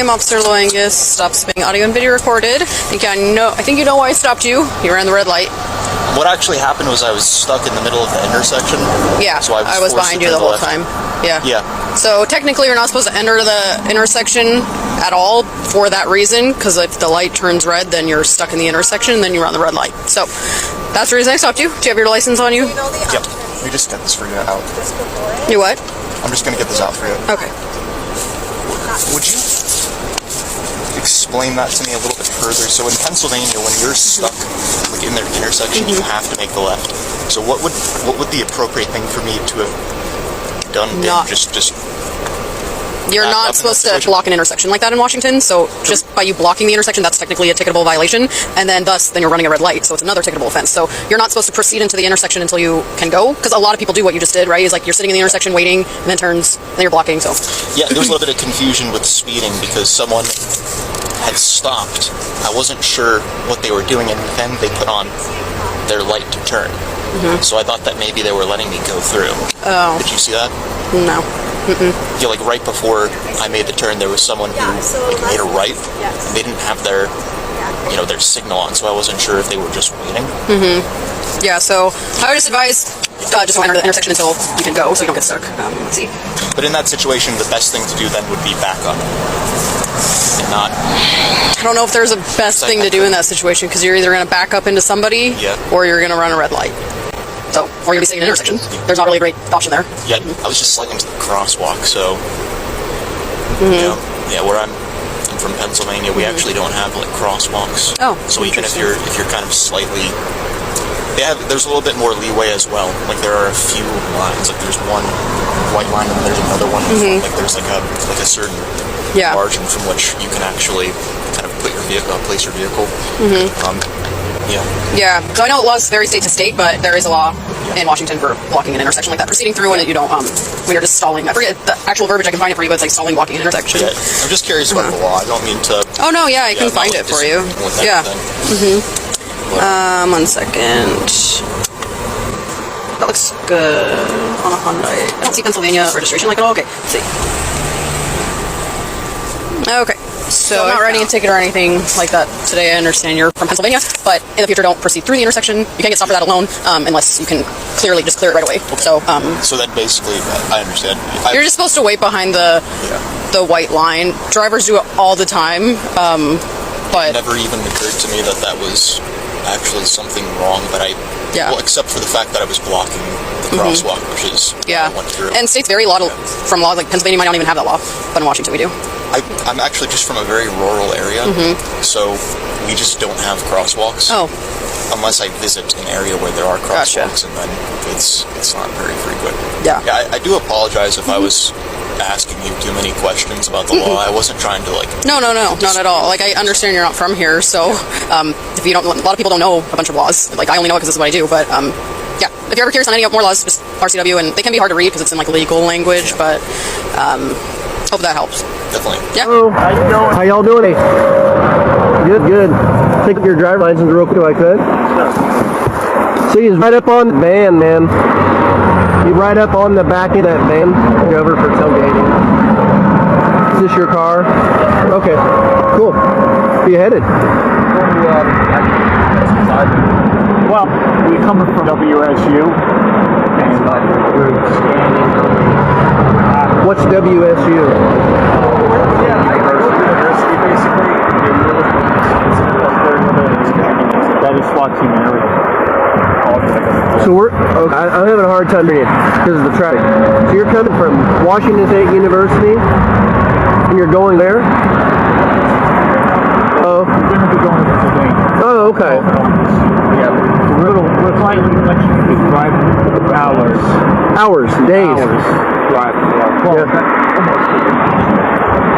I'm Officer Loangus. Stops being audio and video recorded. I think you know why I stopped you. You ran the red light. What actually happened was I was stuck in the middle of the intersection. Yeah, so I was behind you the whole time. Yeah. Yeah. So technically you're not supposed to enter the intersection at all for that reason, because if the light turns red, then you're stuck in the intersection, and then you run the red light. So that's the reason I stopped you. Do you have your license on you? Yep. We just get this for you out. You what? I'm just going to get this out for you. Okay. Would you explain that to me a little bit further? So in Pennsylvania, when you're stuck like in their intersection, you have to make the left. So what would the appropriate thing for me to have done? You're not supposed to block an intersection like that in Washington, so just by you blocking the intersection, that's technically a ticketable violation, and then you're running a red light, so it's another ticketable offense. So you're not supposed to proceed into the intersection until you can go, because a lot of people do what you just did, right? Is like you're sitting in the intersection waiting, and then turns, and then you're blocking, so. Yeah, there was a little bit of confusion with speeding, because someone had stopped. I wasn't sure what they were doing, and then they put on their light to turn. So I thought that maybe they were letting me go through. Oh. Did you see that? No. Yeah, like right before I made the turn, there was someone who made a right. They didn't have their signal on, so I wasn't sure if they were just waiting. Yeah, so I would just advise just don't enter the intersection until you can go, so you don't get stuck. Let's see. But in that situation, the best thing to do then would be back up. And not... I don't know if there's a best thing to do in that situation, because you're either going to back up into somebody, or you're going to run a red light. So, or you'll be sitting in an intersection. There's not really a great option there. Yeah, I was just sliding into the crosswalk, so... where I'm from Pennsylvania, we actually don't have, like, crosswalks. Oh, so even if you're kind of slightly... there's a little bit more leeway as well. Like, there are a few lines. Like, there's one white line, and then there's another one. Like, there's, like a certain margin from which you can actually kind of put your vehicle, place your vehicle. Yeah, so I know laws vary state to state, but there is a law in Washington for blocking an intersection like that, proceeding through when you don't, when you're just stalling. I forget the actual ververbiage, I can find it for you, but it's like stalling, blocking an intersection. Yeah, I'm just curious about the law. I don't mean to... Oh, no, yeah, I can find it for you. Yeah. 1 second. That looks good on a Hyundai. I don't see Pennsylvania registration like at all. Okay, let's see. Okay. So I'm not writing a ticket or anything like that today. I understand you're from Pennsylvania, but in the future, don't proceed through the intersection. You can't get stopped for that alone unless you can clearly just clear it right away. Okay. So then basically, I understand. You're just supposed to wait behind the white line. Drivers do it all the time, but it never even occurred to me that that was actually something wrong. But well, except for the fact that I was blocking the crosswalk, which is what I went through. And states vary a lot from laws. Like Pennsylvania might not even have that law, but in Washington we do. I'm actually just from a very rural area, so we just don't have crosswalks. Oh. Unless I visit an area where there are crosswalks, and then it's not very frequent. Yeah. Yeah, I do apologize if I was asking you too many questions about the law. I wasn't trying to No, not at all. Like I understand you're not from here, so if you don't, a lot of people don't know a bunch of laws. Like I only know it because this is what I do, but yeah. If you're ever curious on any more laws, just RCW, and they can be hard to read because it's in like legal language, but hope that helps. Definitely. Yeah. Hello. How y'all doing? Good. Take your driver's license real quick if I could. See, he's right up on the van, man. He's right up on the back of that van. Go over for tailgating. Is this your car? Okay. Cool. Where you headed? Well, we're coming from WSU, and we're standing. What's WSU? University, basically. That is SWAT team area. So I'm having a hard time reading because of the traffic. So you're coming from Washington State University, and you're going there? Oh. We're going to be going to Pennsylvania. Oh, okay. Yeah. We're flying to let you drive hours. Hours, days. Hours. Drive.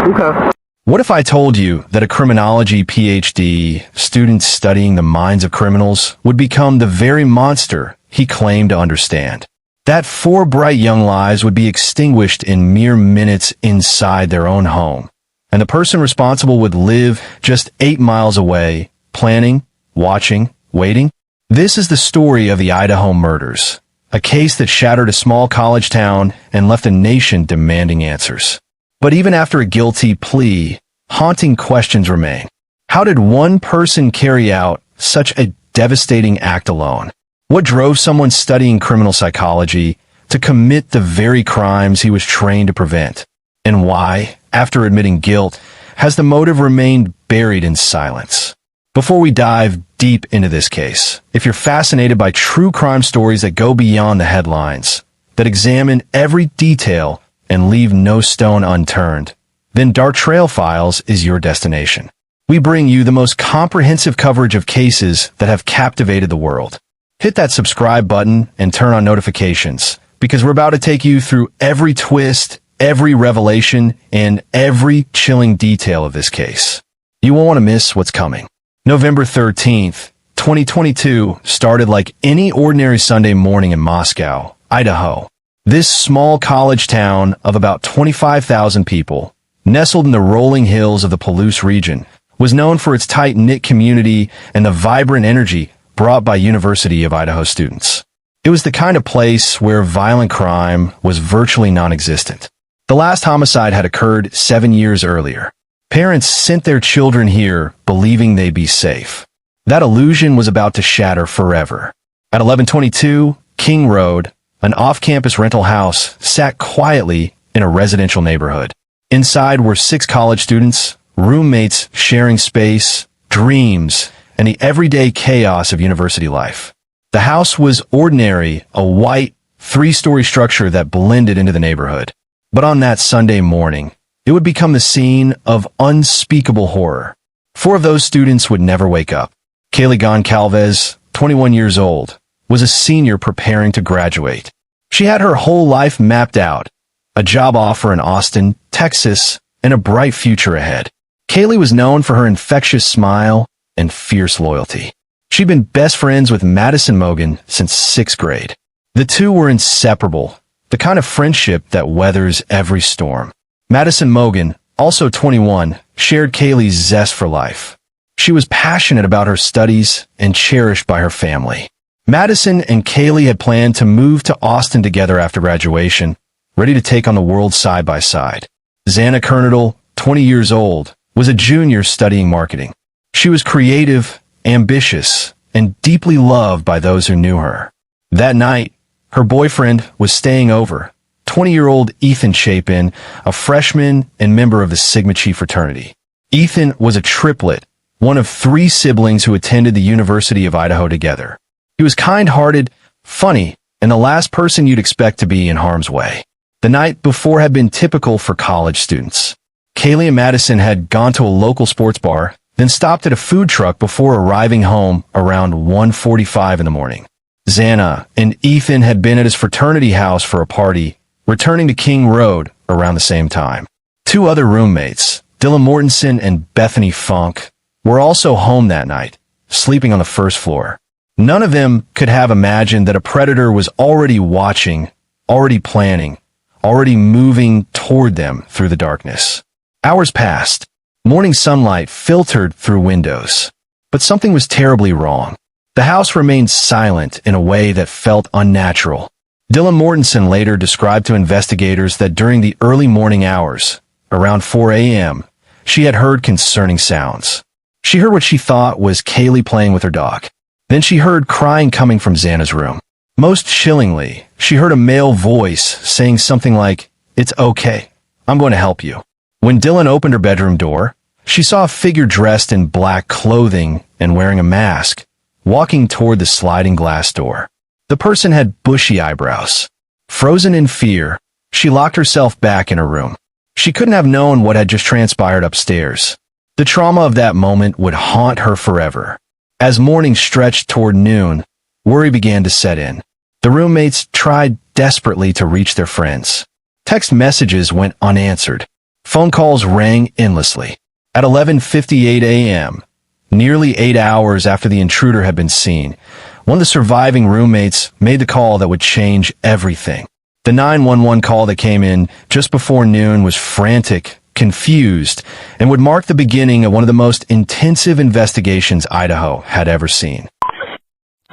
Okay. What if I told you that a criminology PhD, student studying the minds of criminals, would become the very monster he claimed to understand? That 4 bright young lives would be extinguished in mere minutes inside their own home, and the person responsible would live just 8 miles away, planning, watching, waiting. This is the story of the Idaho murders, a case that shattered a small college town and left a nation demanding answers. But even after a guilty plea, haunting questions remain. How did one person carry out such a devastating act alone? What drove someone studying criminal psychology to commit the very crimes he was trained to prevent? And why, after admitting guilt, has the motive remained buried in silence? Before we dive deep into this case, if you're fascinated by true crime stories that go beyond the headlines, that examine every detail and leave no stone unturned, then Dark Trail Files is your destination. We bring you the most comprehensive coverage of cases that have captivated the world. Hit that subscribe button and turn on notifications, because we're about to take you through every twist, every revelation, and every chilling detail of this case. You won't want to miss what's coming. November 13th, 2022 started like any ordinary Sunday morning in Moscow, Idaho. This small college town of about 25,000 people, nestled in the rolling hills of the Palouse region, was known for its tight-knit community and the vibrant energy brought by University of Idaho students. It was the kind of place where violent crime was virtually non-existent. The last homicide had occurred 7 years earlier. Parents sent their children here believing they'd be safe. That illusion was about to shatter forever. At 1122 King Road, an off-campus rental house sat quietly in a residential neighborhood. Inside were 6 college students, roommates sharing space, dreams, and the everyday chaos of university life. The house was ordinary, a white, 3-story structure that blended into the neighborhood. But on that Sunday morning, it would become the scene of unspeakable horror. 4 of those students would never wake up. Kaylee Goncalves, 21 years old, was a senior preparing to graduate. She had her whole life mapped out, a job offer in Austin, Texas, and a bright future ahead. Kaylee was known for her infectious smile and fierce loyalty. She'd been best friends with Madison Mogen since 6th grade. The two were inseparable, the kind of friendship that weathers every storm. Madison Mogen, also 21, shared Kaylee's zest for life. She was passionate about her studies and cherished by her family. Madison and Kaylee had planned to move to Austin together after graduation, ready to take on the world side by side. Xana Kernodle, 20 years old, was a junior studying marketing. She was creative, ambitious, and deeply loved by those who knew her. That night, her boyfriend was staying over, 20-year-old Ethan Chapin, a freshman and member of the Sigma Chi fraternity. Ethan was a triplet, one of 3 siblings who attended the University of Idaho together. He was kind-hearted, funny, and the last person you'd expect to be in harm's way. The night before had been typical for college students. Kaylee and Madison had gone to a local sports bar, then stopped at a food truck before arriving home around 1:45 in the morning. Xana and Ethan had been at his fraternity house for a party, returning to King Road around the same time. 2 other roommates, Dylan Mortensen and Bethany Funk, were also home that night, sleeping on the first floor. None of them could have imagined that a predator was already watching, already planning, already moving toward them through the darkness. Hours passed. Morning sunlight filtered through windows. But something was terribly wrong. The house remained silent in a way that felt unnatural. Dylan Mortensen later described to investigators that during the early morning hours, around 4 a.m., she had heard concerning sounds. She heard what she thought was Kaylee playing with her dog. Then she heard crying coming from Xana's room. Most chillingly, she heard a male voice saying something like, "It's okay. I'm going to help you." When Dylan opened her bedroom door, she saw a figure dressed in black clothing and wearing a mask, walking toward the sliding glass door. The person had bushy eyebrows. Frozen in fear, she locked herself back in her room. She couldn't have known what had just transpired upstairs. The trauma of that moment would haunt her forever. As morning stretched toward noon, worry began to set in. The roommates tried desperately to reach their friends. Text messages went unanswered. Phone calls rang endlessly. At 11:58 a.m., nearly 8 hours after the intruder had been seen, one of the surviving roommates made the call that would change everything. The 911 call that came in just before noon was frantic, confused, and would mark the beginning of one of the most intensive investigations Idaho had ever seen.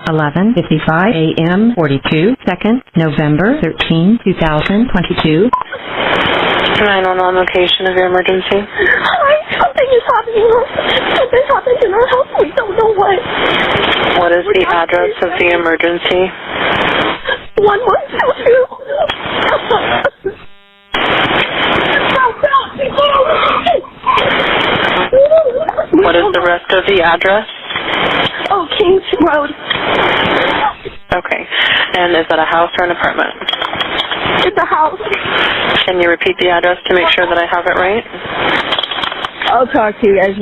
11:55 a.m. 42 seconds, November 13, 2022. 911 location of your emergency. the address of the emergency? 1122. What is the rest of the address? Oh, Kings Road. Okay. And is that a house or an apartment? It's a house. Can you repeat the address to make sure that I have it right? I'll talk to you guys.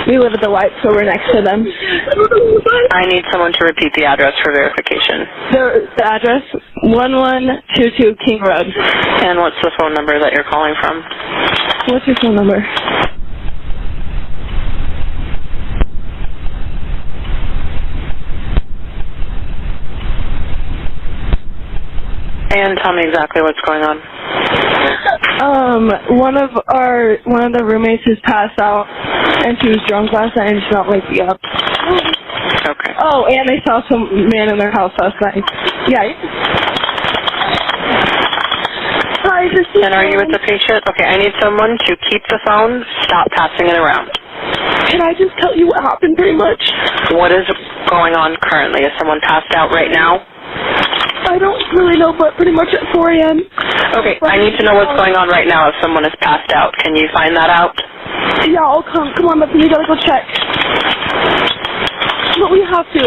We live at the White, so we're next to them. I need someone to repeat the address for verification. The address, 1122 King Road. And what's the phone number that you're calling from? What's your phone number? And tell me exactly what's going on. One of the roommates has passed out, and she was drunk last night and she's not waking up. Okay. Oh, and they saw some man in their house last night. Yeah. Hi, this is. And are you with the patient? Okay, I need someone to keep the phone, stop passing it around. Can I just tell you what happened pretty much? What is going on currently? Is someone passed out right now? I don't really know, but pretty much at 4 a.m. Okay, I need to know what's going on right now if someone is passed out. Can you find that out? Yeah, I'll come. Come on, we gotta go check. But we have to.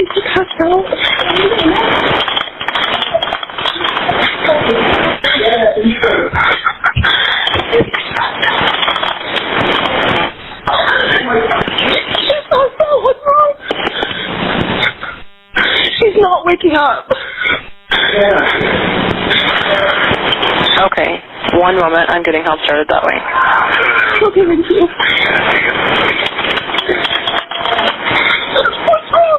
Is he passed out? What's wrong? She's not waking up. Okay, one moment. I'm getting help started that way. Okay, thank you. What's wrong?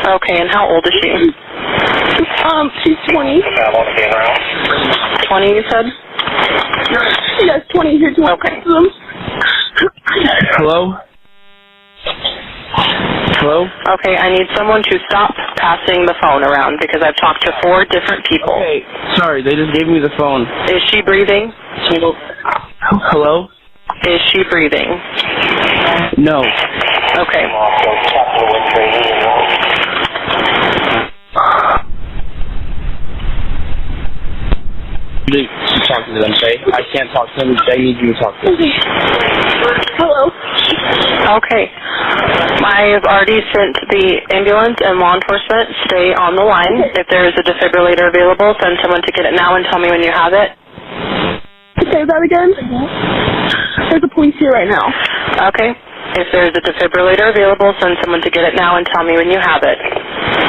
Okay, and how old is she? She's 20. 20, you said? Yes, 20 here. Okay. Hello? Hello? Okay, I need someone to stop passing the phone around because I've talked to 4 different people. Okay, sorry, they just gave me the phone. Is she breathing? Hello? Is she breathing? No. Okay. You talk to them, okay? I can't talk to them. They need you to talk to them. Hello. Okay. I've already sent the ambulance and law enforcement. Stay on the line. If there is a defibrillator available, send someone to get it now and tell me when you have it. Say that again? There's a police here right now. Okay. If there's a defibrillator available, send someone to get it now and tell me when you have it.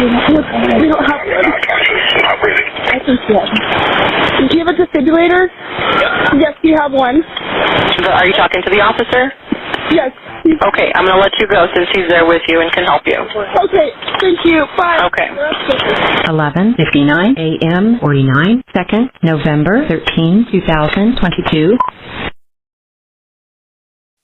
We don't have one. I think yes. Do you have a defibrillator? Yes, you have one. Are you talking to the officer? Yes. Okay, I'm going to let you go since he's there with you and can help you. Okay, thank you. Bye. Okay. 11:59 a.m. 49 seconds, November 13, 2022.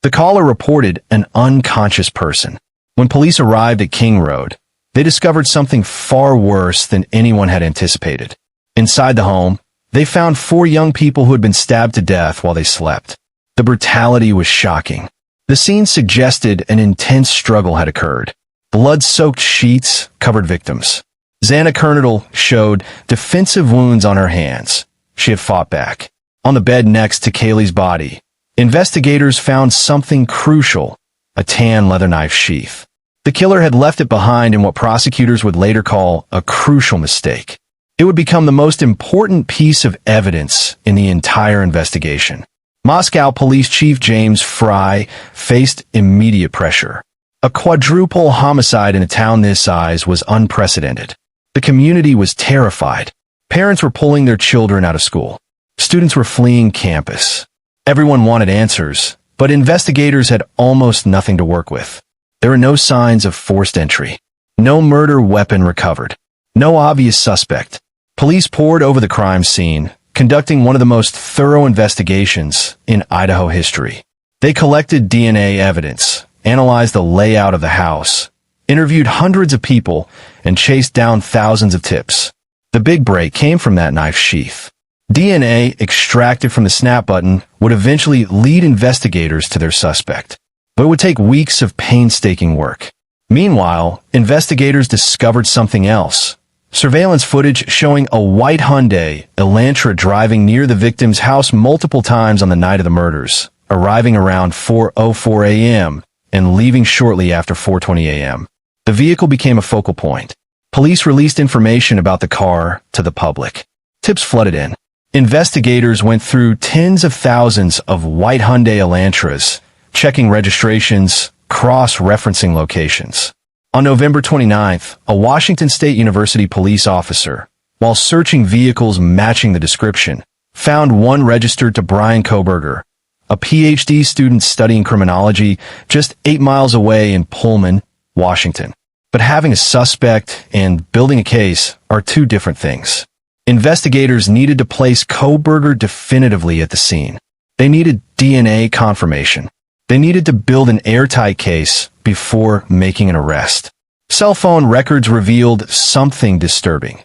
The caller reported an unconscious person. When police arrived at King Road, they discovered something far worse than anyone had anticipated. Inside the home, they found 4 young people who had been stabbed to death while they slept. The brutality was shocking. The scene suggested an intense struggle had occurred. Blood-soaked sheets covered victims. Xana Kernodle showed defensive wounds on her hands. She had fought back. On the bed next to Kaylee's body, investigators found something crucial, a tan leather knife sheath. The killer had left it behind in what prosecutors would later call a crucial mistake. It would become the most important piece of evidence in the entire investigation. Moscow Police Chief James Fry faced immediate pressure. A quadruple homicide in a town this size was unprecedented. The community was terrified. Parents were pulling their children out of school. Students were fleeing campus. Everyone wanted answers, but investigators had almost nothing to work with. There were no signs of forced entry. No murder weapon recovered. No obvious suspect. Police poured over the crime scene, conducting one of the most thorough investigations in Idaho history. They collected DNA evidence, analyzed the layout of the house, interviewed hundreds of people, and chased down thousands of tips. The big break came from that knife sheath. DNA extracted from the snap button would eventually lead investigators to their suspect, but it would take weeks of painstaking work. Meanwhile, investigators discovered something else. Surveillance footage showing a white Hyundai Elantra driving near the victim's house multiple times on the night of the murders, arriving around 4:04 a.m. and leaving shortly after 4:20 a.m. The vehicle became a focal point. Police released information about the car to the public. Tips flooded in. Investigators went through tens of thousands of white Hyundai Elantras, checking registrations, cross-referencing locations. On November 29th, a Washington State University police officer, while searching vehicles matching the description, found one registered to Bryan Kohberger, a PhD student studying criminology just 8 miles away in Pullman, Washington. But having a suspect and building a case are two different things. Investigators needed to place Kohberger definitively at the scene. They needed DNA confirmation. They needed to build an airtight case before making an arrest. Cell phone records revealed something disturbing.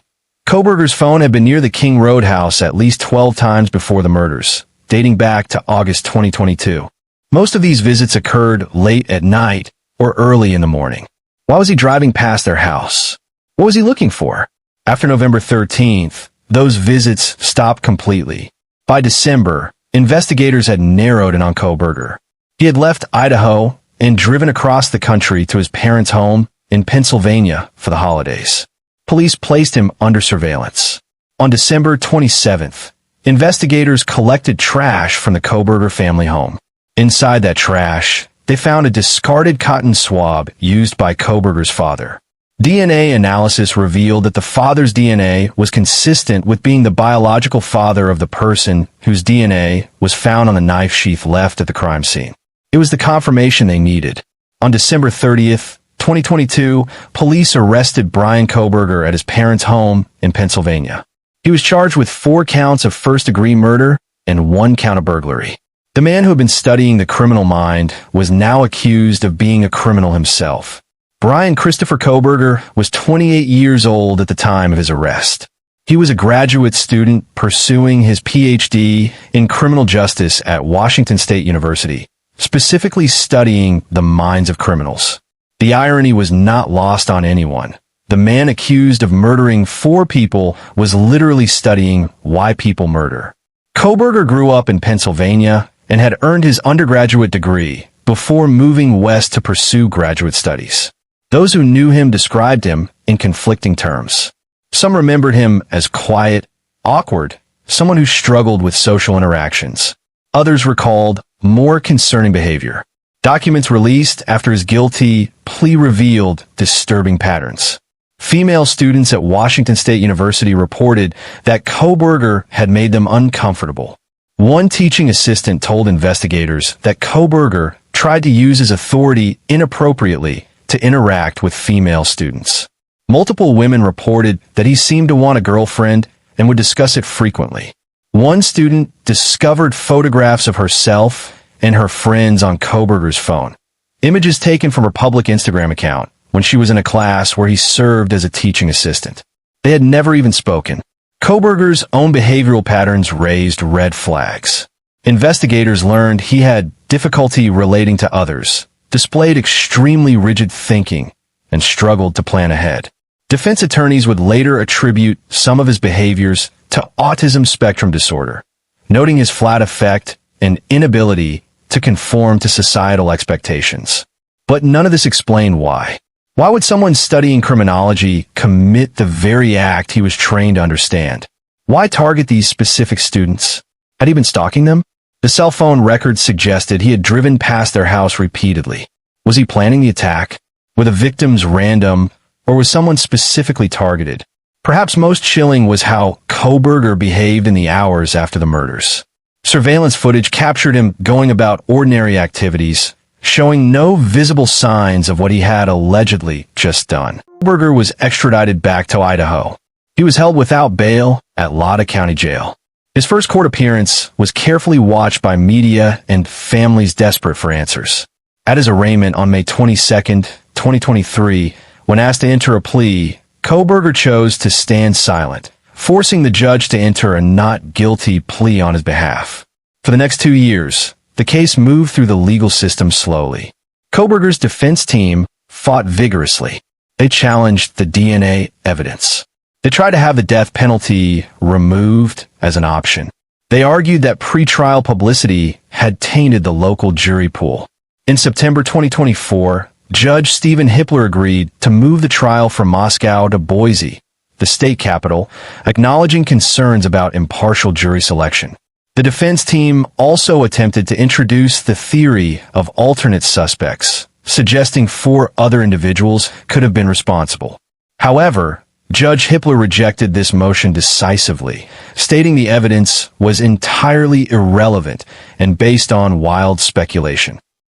Kohberger's phone had been near the King Road house at least 12 times before the murders, dating back to August 2022. Most of these visits occurred late at night or early in the morning. Why was he driving past their house? What was he looking for? After November 13th, those visits stopped completely. By December, investigators had narrowed in on Kohberger. He had left Idaho and driven across the country to his parents' home in Pennsylvania for the holidays. Police placed him under surveillance. On December 27th, investigators collected trash from the Kohberger family home. Inside that trash, they found a discarded cotton swab used by Kohberger's father. DNA analysis revealed that the father's DNA was consistent with being the biological father of the person whose DNA was found on the knife sheath left at the crime scene. It was the confirmation they needed. On December 30th, 2022, police arrested Bryan Kohberger at his parents' home in Pennsylvania. He was charged with 4 counts of first-degree murder and 1 count of burglary. The man who had been studying the criminal mind was now accused of being a criminal himself. Bryan Christopher Kohberger was 28 years old at the time of his arrest. He was a graduate student pursuing his PhD in criminal justice at Washington State University, specifically studying the minds of criminals. The irony was not lost on anyone. The man accused of murdering 4 people was literally studying why people murder. Kohberger grew up in Pennsylvania and had earned his undergraduate degree before moving west to pursue graduate studies. Those who knew him described him in conflicting terms. Some remembered him as quiet, awkward, someone who struggled with social interactions. Others recalled more concerning behavior. Documents released after his guilty plea revealed disturbing patterns. Female students at Washington State University reported that Kohberger had made them uncomfortable. One teaching assistant told investigators that Kohberger tried to use his authority inappropriately to interact with female students. Multiple women reported that he seemed to want a girlfriend and would discuss it frequently. One student discovered photographs of herself and her friends on Kohberger's phone, images taken from her public Instagram account when she was in a class where he served as a teaching assistant. They had never even spoken. Kohberger's own behavioral patterns raised red flags. Investigators learned he had difficulty relating to others, displayed extremely rigid thinking, and struggled to plan ahead. Defense attorneys would later attribute some of his behaviors to autism spectrum disorder, noting his flat affect and inability to conform to societal expectations. But none of this explained why. Why would someone studying criminology commit the very act he was trained to understand? Why target these specific students? Had he been stalking them? The cell phone records suggested he had driven past their house repeatedly. Was he planning the attack? Were the victims random, or was someone specifically targeted? Perhaps most chilling was how Kohberger behaved in the hours after the murders. Surveillance footage captured him going about ordinary activities, showing no visible signs of what he had allegedly just done. Kohberger was extradited back to Idaho. He was held without bail at Latah County Jail. His first court appearance was carefully watched by media and families desperate for answers. At his arraignment on May 22, 2023, when asked to enter a plea, Kohberger chose to stand silent, forcing the judge to enter a not guilty plea on his behalf. For the next 2 years, the case moved through the legal system slowly. Kohberger's defense team fought vigorously. They challenged the DNA evidence. They tried to have the death penalty removed as an option. They argued that pretrial publicity had tainted the local jury pool. In September 2024, Judge Stephen Hippler agreed to move the trial from Moscow to Boise, the state capital, acknowledging concerns about impartial jury selection. The defense team also attempted to introduce the theory of alternate suspects, suggesting 4 other individuals could have been responsible. However, Judge Hippler rejected this motion decisively, stating the evidence was entirely irrelevant and based on wild speculation.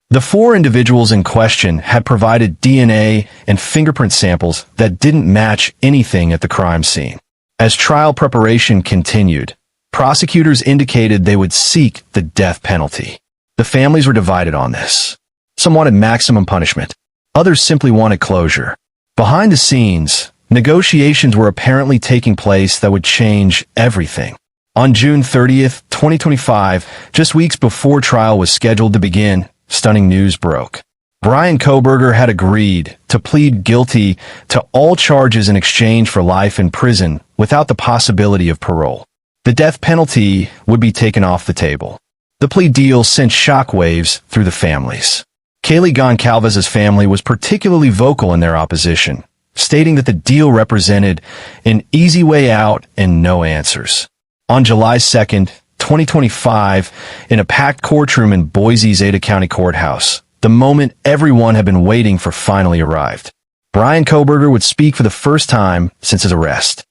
The 4 individuals in question had provided DNA and fingerprint samples that didn't match anything at the crime scene. As trial preparation continued, prosecutors indicated they would seek the death penalty. The families were divided on this. Some wanted maximum punishment. Others simply wanted closure. Behind the scenes, negotiations were apparently taking place that would change everything. On June 30th, 2025, just weeks before trial was scheduled to begin, stunning news broke. Bryan Kohberger had agreed to plead guilty to all charges in exchange for life in prison without the possibility of parole. The death penalty would be taken off the table. The plea deal sent shockwaves through the families. Kaylee Goncalves' family was particularly vocal in their opposition, stating that the deal represented an easy way out and no answers. On July 2nd, 2025, in a packed courtroom in Boise's Ada County Courthouse, the moment everyone had been waiting for finally arrived. Bryan Kohberger would speak for the first time since his arrest.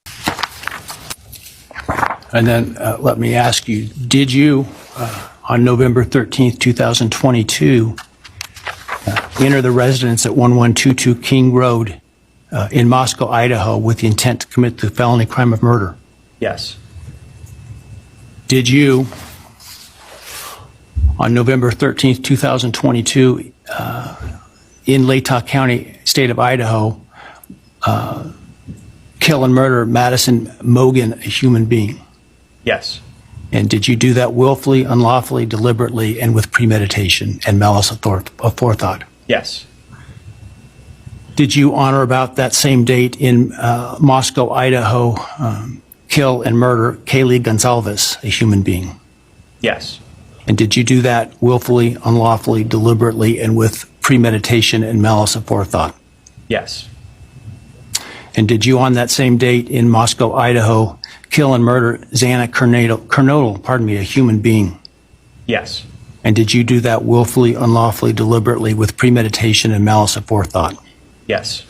And then let me ask you, did you, on November 13th, 2022, enter the residence at 1122 King Road in Moscow, Idaho, with the intent to commit the felony crime of murder? Yes. Did you, on November 13th, 2022, in Latah County, state of Idaho, kill and murder Madison Mogen, a human being? Yes. And did you do that willfully, unlawfully, deliberately, and with premeditation and malice of forethought? Yes. Did you, on or about that same date in Moscow, Idaho, kill and murder Kaylee Goncalves, a human being? Yes. And did you do that willfully, unlawfully, deliberately, and with premeditation and malice of forethought? Yes. And did you, on that same date in Moscow, Idaho, kill and murder Xana Kernodle, a human being? Yes. And did you do that willfully, unlawfully, deliberately, with premeditation and malice of forethought? Yes.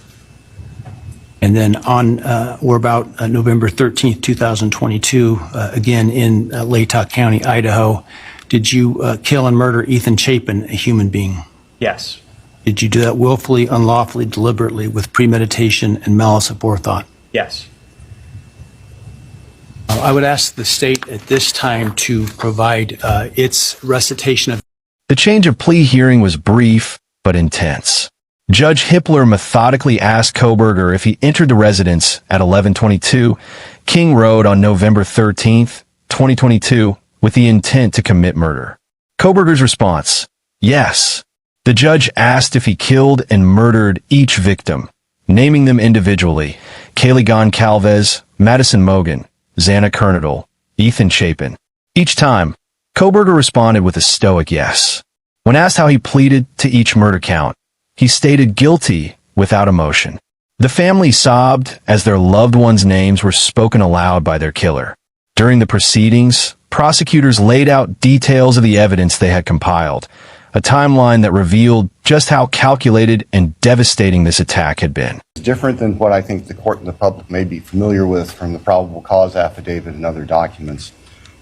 And then on or about November 13th, 2022, again in Latah County, Idaho, did you kill and murder Ethan Chapin, a human being? Yes. Did you do that willfully, unlawfully, deliberately, with premeditation and malice of forethought? Yes. I would ask the state at this time to provide its recitation of. The change of plea hearing was brief but intense. Judge Hippler methodically asked Kohberger if he entered the residence at 1122 King Road on November 13th, 2022, with the intent to commit murder. Kohberger's response, yes. The judge asked if he killed and murdered each victim, naming them individually: Kaylee Goncalves, Madison Mogen, Xana Kernodle, Ethan Chapin. Each time, Kohberger responded with a stoic yes. When asked how he pleaded to each murder count, he stated guilty without emotion. The family sobbed as their loved ones' names were spoken aloud by their killer. During the proceedings, prosecutors laid out details of the evidence they had compiled, a timeline that revealed just how calculated and devastating this attack had been. different than what I think the court and the public may be familiar with from the probable cause affidavit and other documents.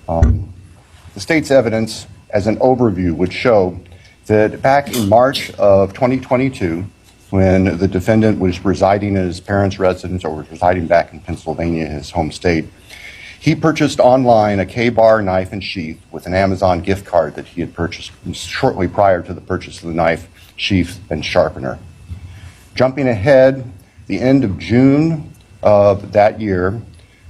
The state's evidence, as an overview, would show that back in March of 2022, when the defendant was residing at his parents' residence or was residing back in Pennsylvania, his home state, he purchased online a K-bar knife and sheath with an Amazon gift card that he had purchased shortly prior to the purchase of the knife, sheath, and sharpener. Jumping ahead, the end of June of that year,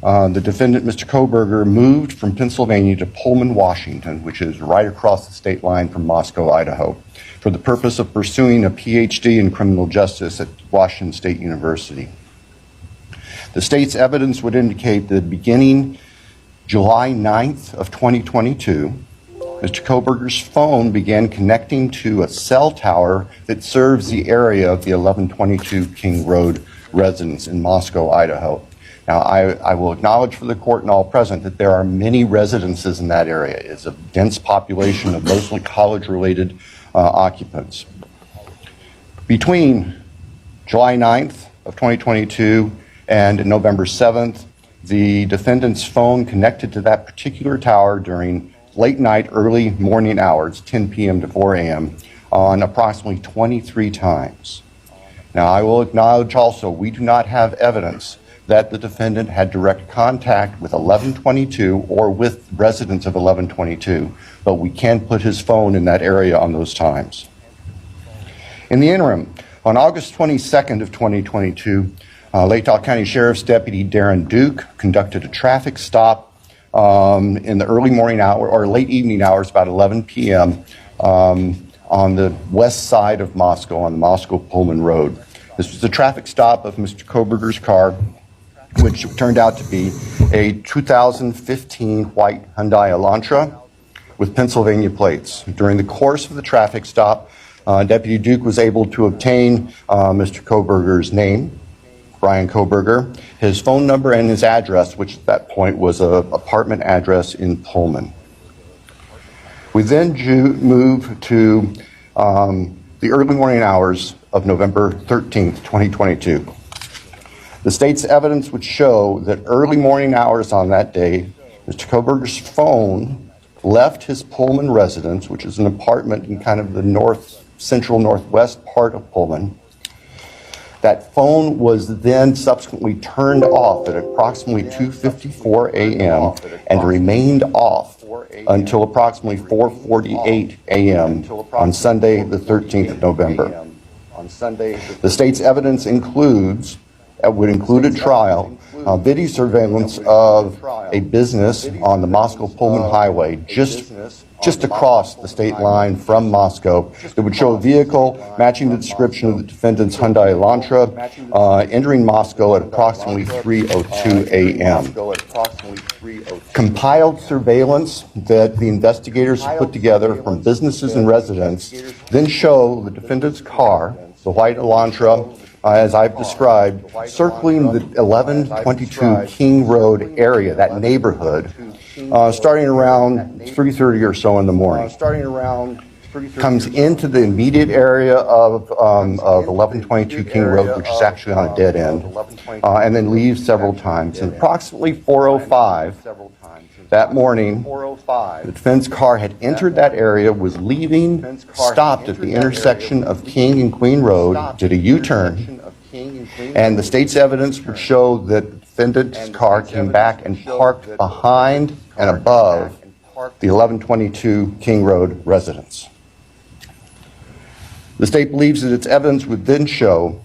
the defendant, Mr. Kohberger, moved from Pennsylvania to Pullman, Washington, which is right across the state line from Moscow, Idaho, for the purpose of pursuing a PhD in criminal justice at Washington State University. The state's evidence would indicate that beginning July 9th of 2022, Mr. Kohberger's phone began connecting to a cell tower that serves the area of the 1122 King Road residence in Moscow, Idaho. Now, I will acknowledge for the court and all present that there are many residences in that area. It's a dense population of mostly college-related occupants. Between July 9th of 2022 and November 7th, the defendant's phone connected to that particular tower during late night, early morning hours, 10 p.m. to 4 a.m., on approximately 23 times. Now, I will acknowledge also we do not have evidence that the defendant had direct contact with 1122 or with residents of 1122, but we can put his phone in that area on those times. In the interim, on August 22nd of 2022, Lake Tahoe County Sheriff's Deputy Darren Duke conducted a traffic stop in the early morning hour or late evening hours, about 11 p.m. On the west side of Moscow, on the Moscow-Pullman Road. This was a traffic stop of Mr. Kohberger's car, which turned out to be a 2015 white Hyundai Elantra with Pennsylvania plates. During the course of the traffic stop, Deputy Duke was able to obtain Mr. Kohberger's name, Bryan Kohberger, his phone number, and his address, which at that point was an apartment address in Pullman. We then move to the early morning hours of November 13th, 2022. The state's evidence would show that early morning hours on that day, Mr. Kohberger's phone left his Pullman residence, which is an apartment in kind of the central northwest part of Pullman. That phone was then subsequently turned off at approximately 2:54 a.m. and remained off until approximately 4:48 a.m. on Sunday, the 13th of November. The state's evidence would include a trial, video surveillance of a business on the Moscow-Pullman Highway just across the state line from Moscow that would show a vehicle matching the description of the defendant's Hyundai Elantra entering Moscow at approximately 3:02 a.m. Compiled surveillance that the investigators put together from businesses and residents then show the defendant's car, the white Elantra, as I've described, circling the 1122 King Road area, that neighborhood, starting around 3:30 or so in the morning. Comes into the immediate area of 1122 King Road, which is actually on a dead end, and then leaves several times. And approximately 4:05 that morning, the defense car had entered that area, was leaving, stopped at the intersection of King and Queen Road, did a U-turn, and the state's evidence would show that the defendant's car came back and parked behind and above the 1122 King Road residence. The state believes that its evidence would then show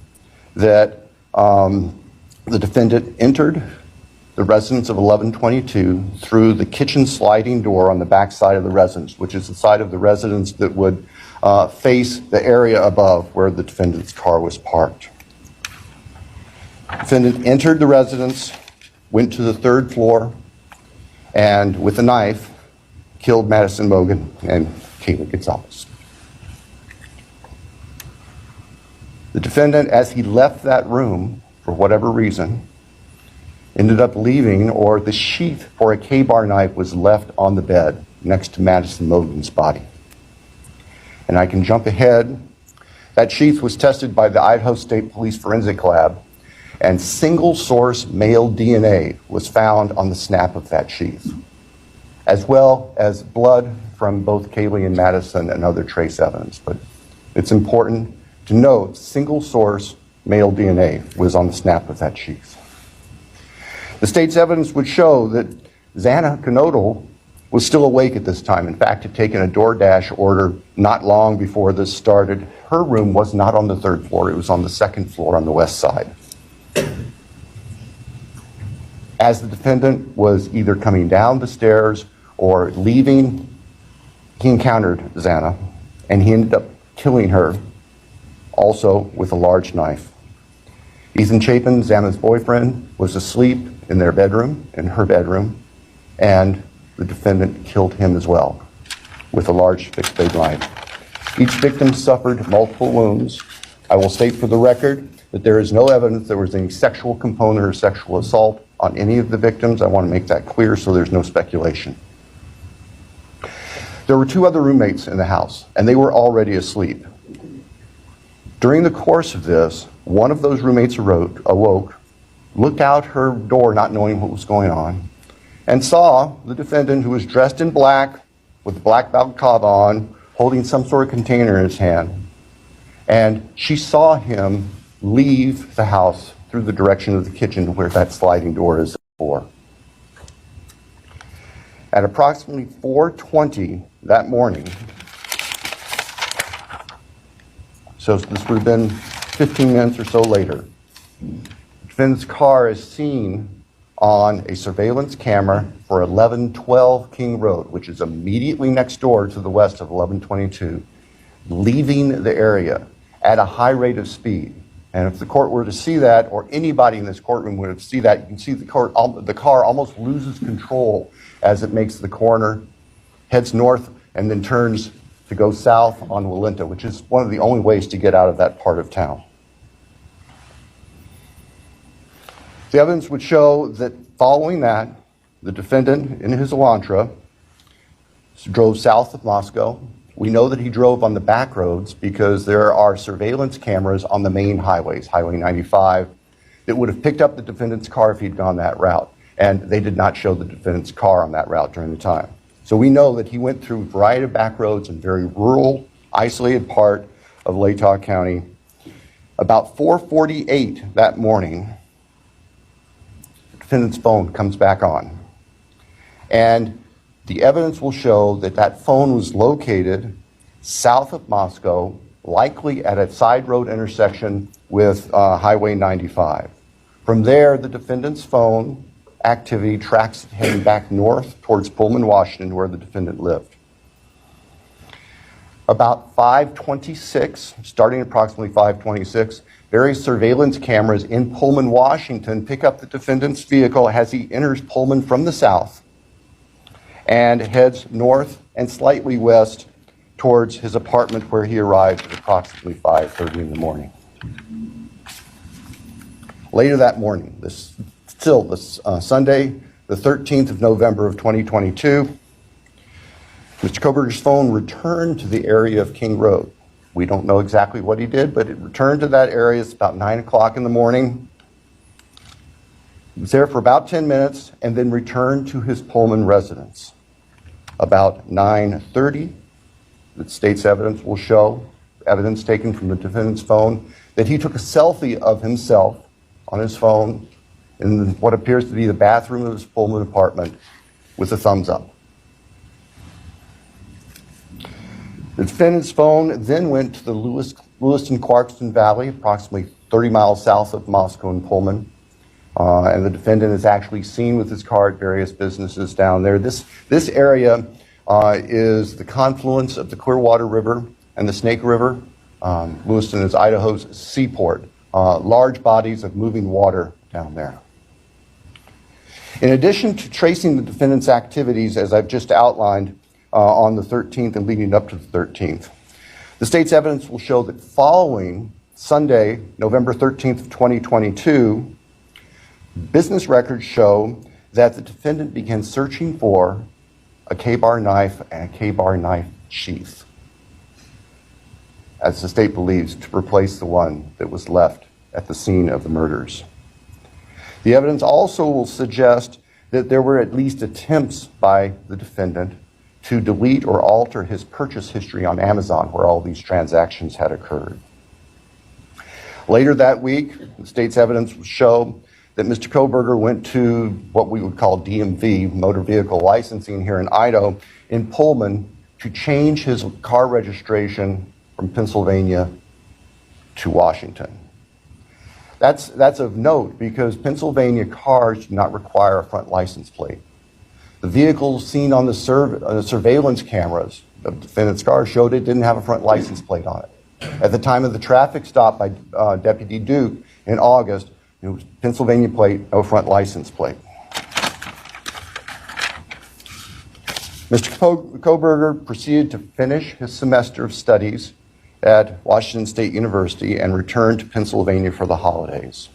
that the defendant entered the residence of 1122 through the kitchen sliding door on the back side of the residence, which is the side of the residence that would face the area above where the defendant's car was parked. The defendant entered the residence, went to the third floor, and with a knife, killed Madison Mogen and Kaylee Goncalves. The defendant, as he left that room, for whatever reason, ended up leaving, or the sheath for a K-bar knife was left on the bed next to Madison Mogen's body. And I can jump ahead. That sheath was tested by the Idaho State Police Forensic Lab and single source male DNA was found on the snap of that sheath, as well as blood from both Kaylee and Madison and other trace evidence. But it's important to note single source male DNA was on the snap of that sheath. The state's evidence would show that Xana Kernodle was still awake at this time. In fact, had taken a DoorDash order not long before this started. Her room was not on the third floor, it was on the second floor on the west side. As the defendant was either coming down the stairs or leaving, he encountered Xana, and he ended up killing her, also with a large knife. Ethan Chapin, Xana's boyfriend, was asleep in their bedroom, in her bedroom, and the defendant killed him as well with a large fixed blade knife. Each victim suffered multiple wounds. I will state for the record that there is no evidence there was any sexual component or sexual assault on any of the victims. I want to make that clear so there's no speculation. There were two other roommates in the house, and they were already asleep. During the course of this, one of those roommates awoke, looked out her door not knowing what was going on, and saw the defendant, who was dressed in black with a black balaclava on, holding some sort of container in his hand. And she saw him leave the house through the direction of the kitchen where that sliding door is for. At approximately 4:20 that morning, so this would have been 15 minutes or so later, the defendant's car is seen on a surveillance camera for 1112 King Road, which is immediately next door to the west of 1122, leaving the area at a high rate of speed. And if the court were to see that, or anybody in this courtroom would see that, you can see the car almost loses control as it makes the corner, heads north, and then turns to go south on Walinta, which is one of the only ways to get out of that part of town. The evidence would show that following that, the defendant in his Elantra drove south of Moscow. We know that he drove on the back roads because there are surveillance cameras on the main highways, Highway 95, that would have picked up the defendant's car if he'd gone that route. And they did not show the defendant's car on that route during the time. So we know that he went through a variety of back roads in very rural, isolated part of Latah County. About 4:48 that morning, the defendant's phone comes back on. And the evidence will show that that phone was located south of Moscow, likely at a side road intersection with Highway 95. From there, the defendant's phone activity tracks him back north towards Pullman, Washington, where the defendant lived. About 5:26, starting approximately 5:26, various surveillance cameras in Pullman, Washington pick up the defendant's vehicle as he enters Pullman from the south and heads north and slightly west towards his apartment, where he arrived at approximately 5:30 in the morning. Later that morning, Sunday, the 13th of November of 2022, Mr. Kohberger's phone returned to the area of King Road. We don't know exactly what he did, but it returned to that area. It's about 9 o'clock in the morning. He was there for about 10 minutes and then returned to his Pullman residence. About 9:30, the state's evidence will show, evidence taken from the defendant's phone, that he took a selfie of himself on his phone in what appears to be the bathroom of his Pullman apartment with a thumbs up. The defendant's phone then went to the Lewiston-Clarkston Valley, approximately 30 miles south of Moscow and Pullman. And the defendant is actually seen with his car at various businesses down there. This area is the confluence of the Clearwater River and the Snake River. Lewiston is Idaho's seaport. Large bodies of moving water down there. In addition to tracing the defendant's activities, as I've just outlined, on the 13th and leading up to the 13th, the state's evidence will show that following Sunday, November 13th of 2022, business records show that the defendant began searching for a K-bar knife and a K-bar knife sheath, as the state believes, to replace the one that was left at the scene of the murders. The evidence also will suggest that there were at least attempts by the defendant to delete or alter his purchase history on Amazon, where all these transactions had occurred. Later that week, the state's evidence will show that Mr. Kohberger went to what we would call DMV, motor vehicle licensing here in Idaho, in Pullman to change his car registration from Pennsylvania to Washington. That's of note because Pennsylvania cars do not require a front license plate. The vehicles seen on the surveillance cameras of the defendant's car showed it didn't have a front license plate on it. At the time of the traffic stop by Deputy Duke in August, it was Pennsylvania plate, no front license plate. Mr. Kohberger proceeded to finish his semester of studies at Washington State University and returned to Pennsylvania for the holidays.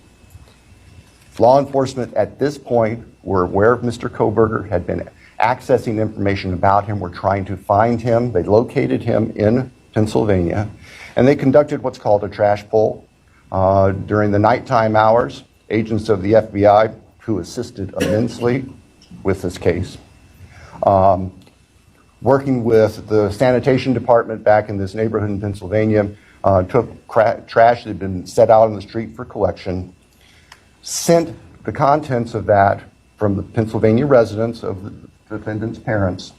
Law enforcement at this point were aware of Mr. Kohberger, had been accessing information about him, were trying to find him. They located him in Pennsylvania, and they conducted what's called a trash pull. During the nighttime hours, agents of the FBI, who assisted immensely with this case, working with the sanitation department back in this neighborhood in Pennsylvania, took trash that had been set out on the street for collection, sent the contents of that from the Pennsylvania residence of the defendant's parents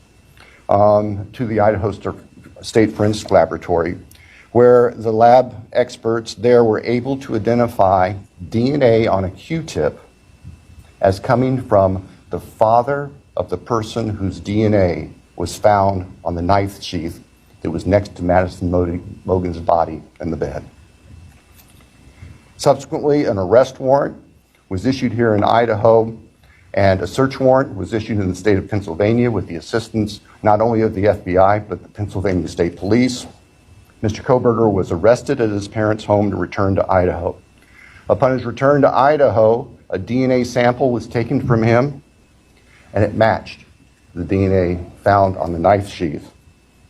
to the Idaho State Forensic Laboratory, where the lab experts there were able to identify DNA on a Q-tip as coming from the father of the person whose DNA was found on the knife sheath that was next to Madison Mogen's body in the bed. Subsequently, an arrest warrant was issued here in Idaho, and a search warrant was issued in the state of Pennsylvania with the assistance not only of the FBI, but the Pennsylvania State Police. Mr. Kohberger was arrested at his parents' home to return to Idaho. Upon his return to Idaho, a DNA sample was taken from him, and it matched the DNA found on the knife sheath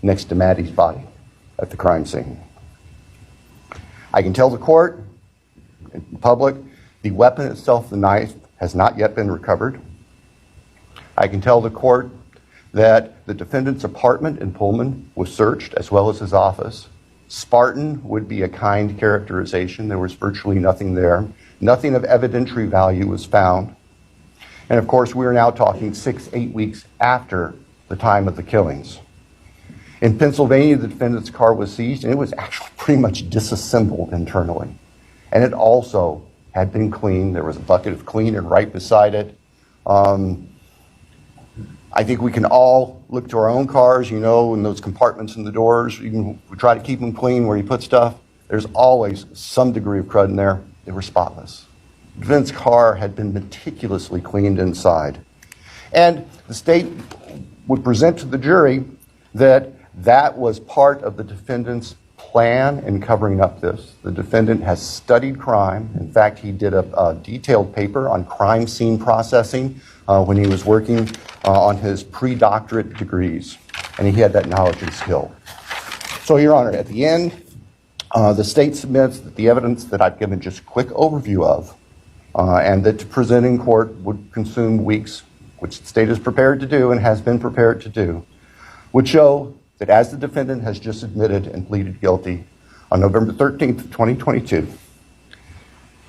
next to Maddie's body at the crime scene. I can tell the court, in public, the weapon itself, the knife, has not yet been recovered. I can tell the court that the defendant's apartment in Pullman was searched, as well as his office. Spartan would be a kind characterization. There was virtually nothing there. Nothing of evidentiary value was found. And of course, we are now talking 6-8 weeks after the time of the killings. In Pennsylvania, the defendant's car was seized, and it was actually pretty much disassembled internally. And it also had been cleaned. There was a bucket of cleaner right beside it. I think we can all look to our own cars, you know, in those compartments in the doors. Even we try to keep them clean where you put stuff. There's always some degree of crud in there. They were spotless. The defendant's car had been meticulously cleaned inside. And the state would present to the jury that that was part of the defendant's plan in covering up this. The defendant has studied crime. In fact, he did a detailed paper on crime scene processing when he was working on his pre-doctorate degrees, and he had that knowledge and skill. So, Your Honor, at the end, the state submits that the evidence that I've given just a quick overview of, and that to present in court would consume weeks, which the state is prepared to do and has been prepared to do, would show that as the defendant has just admitted and pleaded guilty on November 13th, 2022,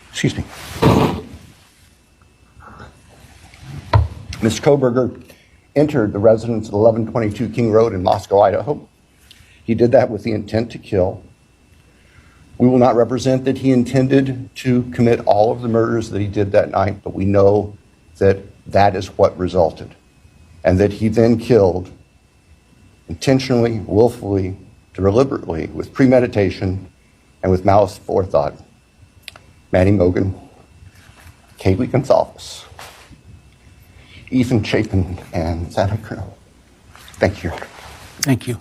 excuse me, Mr. Kohberger entered the residence at 1122 King Road in Moscow, Idaho. He did that with the intent to kill. We will not represent that he intended to commit all of the murders that he did that night, but we know that that is what resulted, and that he then killed intentionally, willfully, deliberately, with premeditation, and with malice forethought, Maddie Mogen, Kaylee Goncalves, Ethan Chapin, and Xana Kernodle. Thank you. Thank you.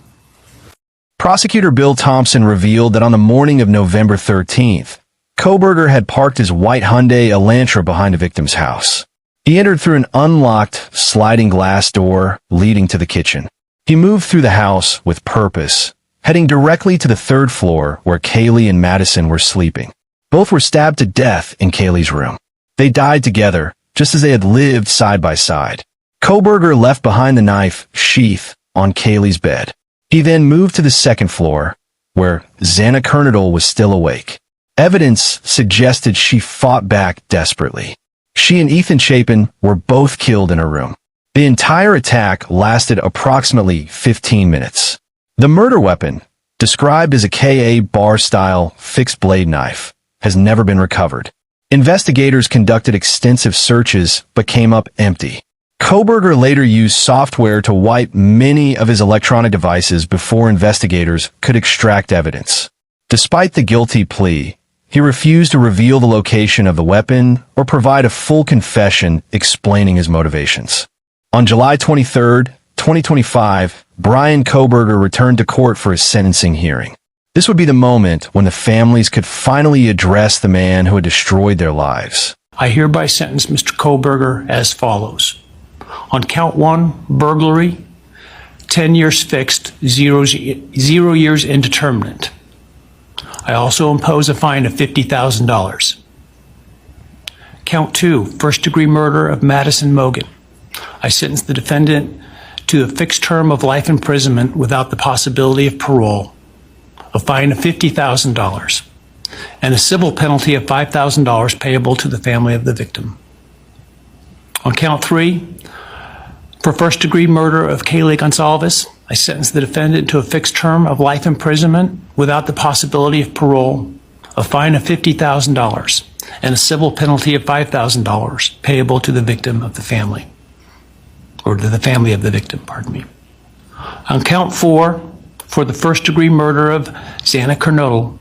Prosecutor Bill Thompson revealed that on the morning of November 13th, Kohberger had parked his white Hyundai Elantra behind the victim's house. He entered through an unlocked sliding glass door leading to the kitchen. He moved through the house with purpose, heading directly to the third floor where Kaylee and Madison were sleeping. Both were stabbed to death in Kaylee's room. They died together, just as they had lived side by side. Kohberger left behind the knife sheath on Kaylee's bed. He then moved to the second floor, where Xana Kernodle was still awake. Evidence suggested she fought back desperately. She and Ethan Chapin were both killed in her room. The entire attack lasted approximately 15 minutes. The murder weapon, described as a Ka bar-style fixed-blade knife, has never been recovered. Investigators conducted extensive searches but came up empty. Kohberger later used software to wipe many of his electronic devices before investigators could extract evidence. Despite the guilty plea, he refused to reveal the location of the weapon or provide a full confession explaining his motivations. On July 23, 2025, Bryan Kohberger returned to court for his sentencing hearing. This would be the moment when the families could finally address the man who had destroyed their lives. I hereby sentence Mr. Kohberger as follows. On count 1, burglary, 10 years fixed, 0 years indeterminate. I also impose a fine of $50,000. Count 2, first-degree murder of Madison Mogen. I sentence the defendant to a fixed term of life imprisonment without the possibility of parole, a fine of $50,000, and a civil penalty of $5,000 payable to the family of the victim. On count 3, for first-degree murder of Kaylee Goncalves, I sentence the defendant to a fixed term of life imprisonment without the possibility of parole, a fine of $50,000, and a civil penalty of $5,000 payable to the victim of the family, or to the family of the victim, pardon me. On count 4, for the first-degree murder of Xana Kernodle,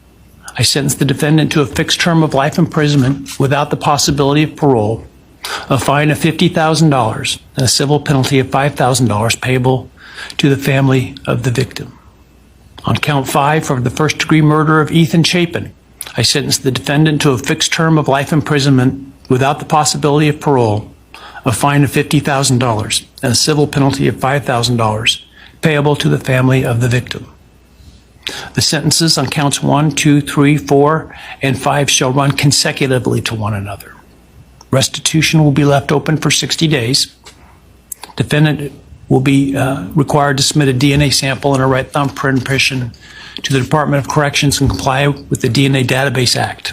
I sentence the defendant to a fixed term of life imprisonment without the possibility of parole, a fine of $50,000, and a civil penalty of $5,000 payable to the family of the victim. On count 5, for the first-degree murder of Ethan Chapin, I sentence the defendant to a fixed term of life imprisonment without the possibility of parole, a fine of $50,000, and a civil penalty of $5,000 payable to the family of the victim. The sentences on counts 1, 2, 3, 4, and 5 shall run consecutively to one another. Restitution will be left open for 60 days. Defendant will be required to submit a DNA sample and a right thumbprint impression to the Department of Corrections and comply with the DNA Database Act.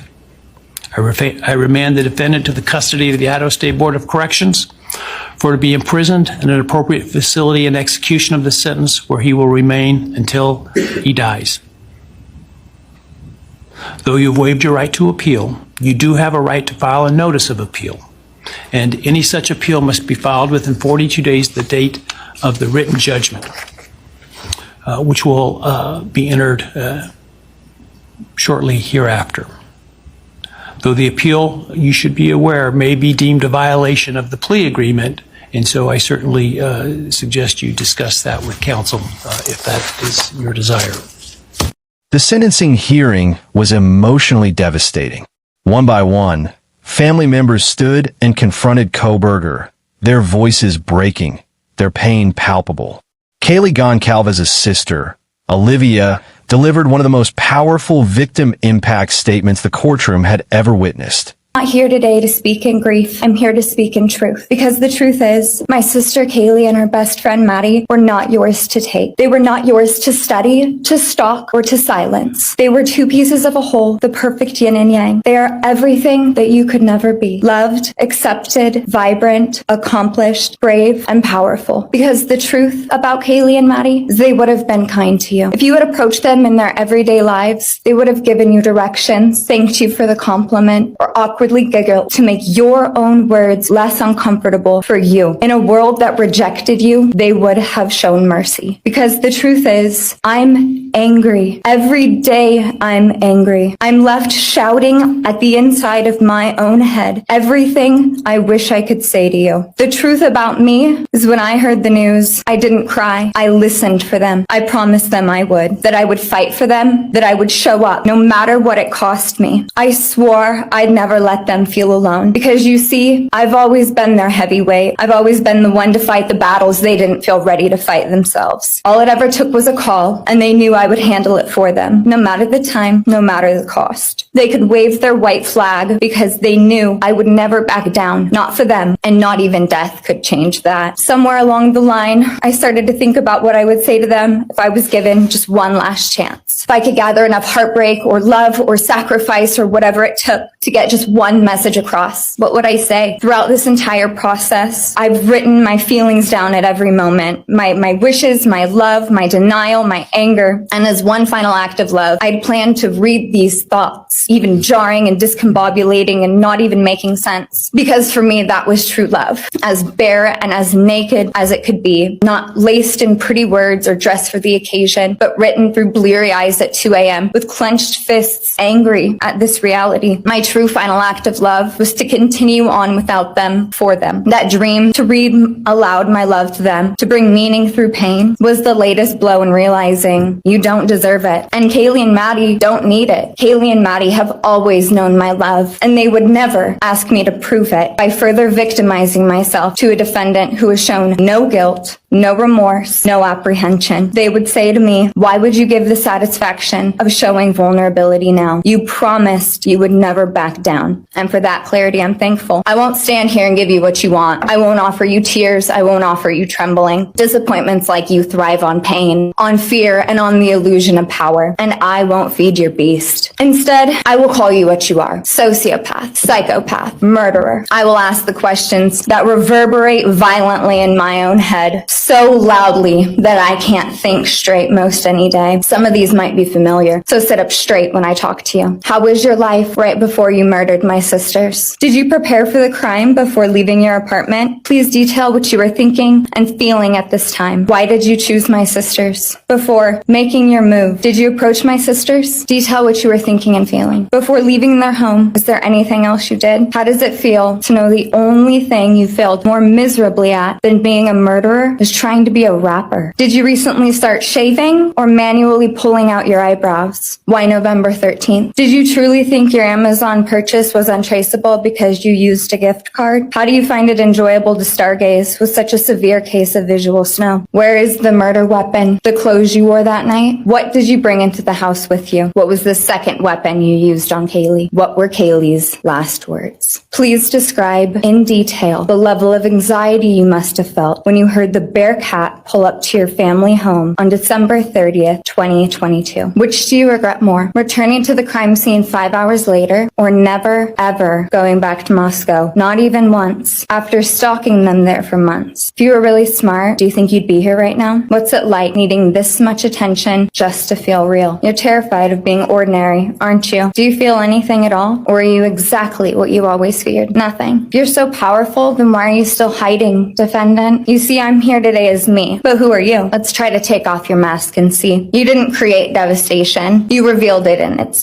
I remand the defendant to the custody of the Idaho State Board of Corrections for to be imprisoned in an appropriate facility in execution of the sentence where he will remain until he dies. Though you have waived your right to appeal, you do have a right to file a notice of appeal, and any such appeal must be filed within 42 days of the date of the written judgment, which will be entered shortly hereafter. Though the appeal, you should be aware, may be deemed a violation of the plea agreement, and so I certainly suggest you discuss that with counsel if that is your desire. The sentencing hearing was emotionally devastating. One by one, family members stood and confronted Kohberger, their voices breaking, their pain palpable. Kaylee Goncalves' sister, Olivia, delivered one of the most powerful victim impact statements the courtroom had ever witnessed. I'm not here today to speak in grief. I'm here to speak in truth. Because the truth is, my sister Kaylee and her best friend Maddie were not yours to take. They were not yours to study, to stalk, or to silence. They were two pieces of a whole, the perfect yin and yang. They are everything that you could never be. Loved, accepted, vibrant, accomplished, brave, and powerful. Because the truth about Kaylee and Maddie is they would have been kind to you. If you had approached them in their everyday lives, they would have given you directions, thanked you for the compliment, or awkwardly giggled to make your own words less uncomfortable for you. In a world that rejected you, they would have shown mercy. Because the truth is, I'm angry. Every day I'm angry. I'm left shouting at the inside of my own head everything I wish I could say to you. The truth about me is when I heard the news, I didn't cry. I listened for them. I promised them I would. That I would fight for them. That I would show up no matter what it cost me. I swore I'd never let let them feel alone. Because you see, I've always been their heavyweight. I've always been the one to fight the battles they didn't feel ready to fight themselves. All it ever took was a call, and they knew I would handle it for them, no matter the time, no matter the cost. They could wave their white flag because they knew I would never back down, not for them, and not even death could change that. Somewhere along the line, I started to think about what I would say to them if I was given just one last chance. If I could gather enough heartbreak or love or sacrifice or whatever it took to get just one message across, what would I say? Throughout this entire process, I've written my feelings down at every moment. My wishes, my love, my denial, my anger. And as one final act of love, I'd planned to read these thoughts, even jarring and discombobulating and not even making sense. Because for me, that was true love. As bare and as naked as it could be, not laced in pretty words or dressed for the occasion, but written through bleary eyes at 2 a.m. with clenched fists, angry at this reality. My true final act of love was to continue on without them, for them. That dream to read aloud my love to them, to bring meaning through pain, was the latest blow in realizing you don't deserve it. And Kaylee and Maddie don't need it. Kaylee and Maddie have always known my love, and they would never ask me to prove it by further victimizing myself to a defendant who has shown no guilt, no remorse, no apprehension. They would say to me, why would you give the satisfaction of showing vulnerability now? You promised you would never back down. And for that clarity, I'm thankful. I won't stand here and give you what you want. I won't offer you tears. I won't offer you trembling. Disappointments like you thrive on pain, on fear, and on the illusion of power. And I won't feed your beast. Instead, I will call you what you are. Sociopath, psychopath, murderer. I will ask the questions that reverberate violently in my own head, so loudly that I can't think straight most any day. Some of these might be familiar, so sit up straight when I talk to you. How was your life right before you murdered my sisters? Did you prepare for the crime before leaving your apartment? Please detail what you were thinking and feeling at this time. Why did you choose my sisters? Before making your move, did you approach my sisters? Detail what you were thinking and feeling. Before leaving their home, is there anything else you did? How does it feel to know the only thing you failed more miserably at than being a murderer is trying to be a rapper? Did you recently start shaving or manually pulling out your eyebrows? Why November 13th? Did you truly think your Amazon purchase was untraceable because you used a gift card? How do you find it enjoyable to stargaze with such a severe case of visual snow? Where is the murder weapon? The clothes you wore that night? What did you bring into the house with you? What was the second weapon you used on Kaylee? What were Kaylee's last words? Please describe in detail the level of anxiety you must have felt when you heard the Bearcat pull up to your family home on December 30th, 2022. Which do you regret more? Returning to the crime scene 5 hours later, or never, ever going back to Moscow, not even once, after stalking them there for months? If you were really smart, do you think you'd be here right now? What's it like needing this much attention just to feel real? You're terrified of being ordinary, aren't you? Do you feel anything at all? Or are you exactly what you always feared? Nothing. If you're so powerful, then why are you still hiding, defendant? You see, I'm here today as me. But who are you? Let's try to take off your mask and see. You didn't create devastation. You revealed it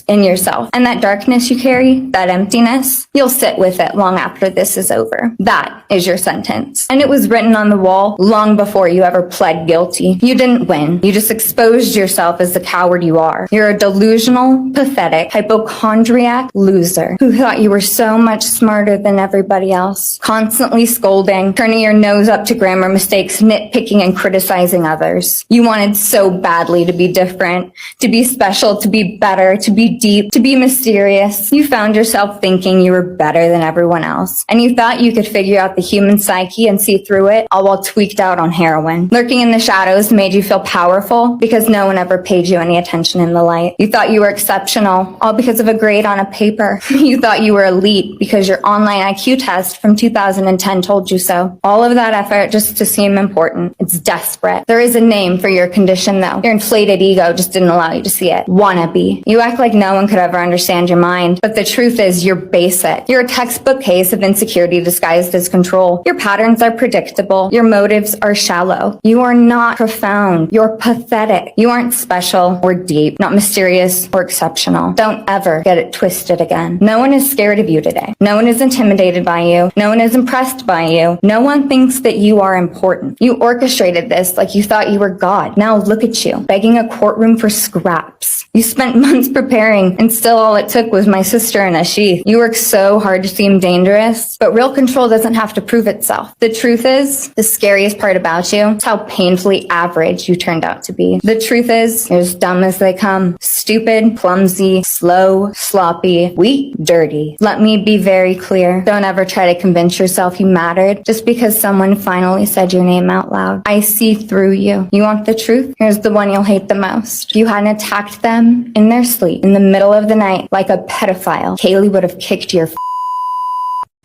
in yourself. And that darkness you carry, that emptiness, you'll sit with it long after this is over. That is your sentence. And it was written on the wall long before you ever pled guilty. You didn't win. You just exposed yourself as the coward you are. You're a delusional, pathetic, hypochondriac loser who thought you were so much smarter than everybody else, constantly scolding, turning your nose up to grammar mistakes, nitpicking and criticizing others. You wanted so badly to be different, to be special, to be better, to be deep, to be mysterious. You found yourself thinking you were better than everyone else, and you thought you could figure out the human psyche and see through it, all while tweaked out on heroin. Lurking in the shadows made you feel powerful because no one ever paid you any attention in the light. You thought you were exceptional, all because of a grade on a paper. You thought you were elite because your online IQ test from 2010 told you so. All of that effort just to seem important. It's desperate. There is a name for your condition, though. Your inflated ego just didn't allow you to see it. Wannabe. You act like no one could ever understand your mind, but the truth is you're basic. You're a textbook case of insecurity disguised as control. Your patterns are predictable. Your motives are shallow. You are not profound. You're pathetic. You aren't special or deep, not mysterious or exceptional. Don't ever get it twisted again. No one is scared of you today. No one is intimidated by you. No one is impressed by you. No one thinks that you are important. You orchestrated this like you thought you were God. Now look at you, begging a courtroom for scraps. You spent months preparing, and still all it took was my sister in a sheath. sheath. You work so hard to seem dangerous, but real control doesn't have to prove itself. The truth is, the scariest part about you is how painfully average you turned out to be. The truth is, you're as dumb as they come. Stupid, clumsy, slow, sloppy, weak, dirty. Let me be very clear. Don't ever try to convince yourself you mattered just because someone finally said your name out loud. I see through you. You want the truth? Here's the one you'll hate the most. If you hadn't attacked them in their sleep, in the middle of the night, like a pedophile, Kaylee would have kicked your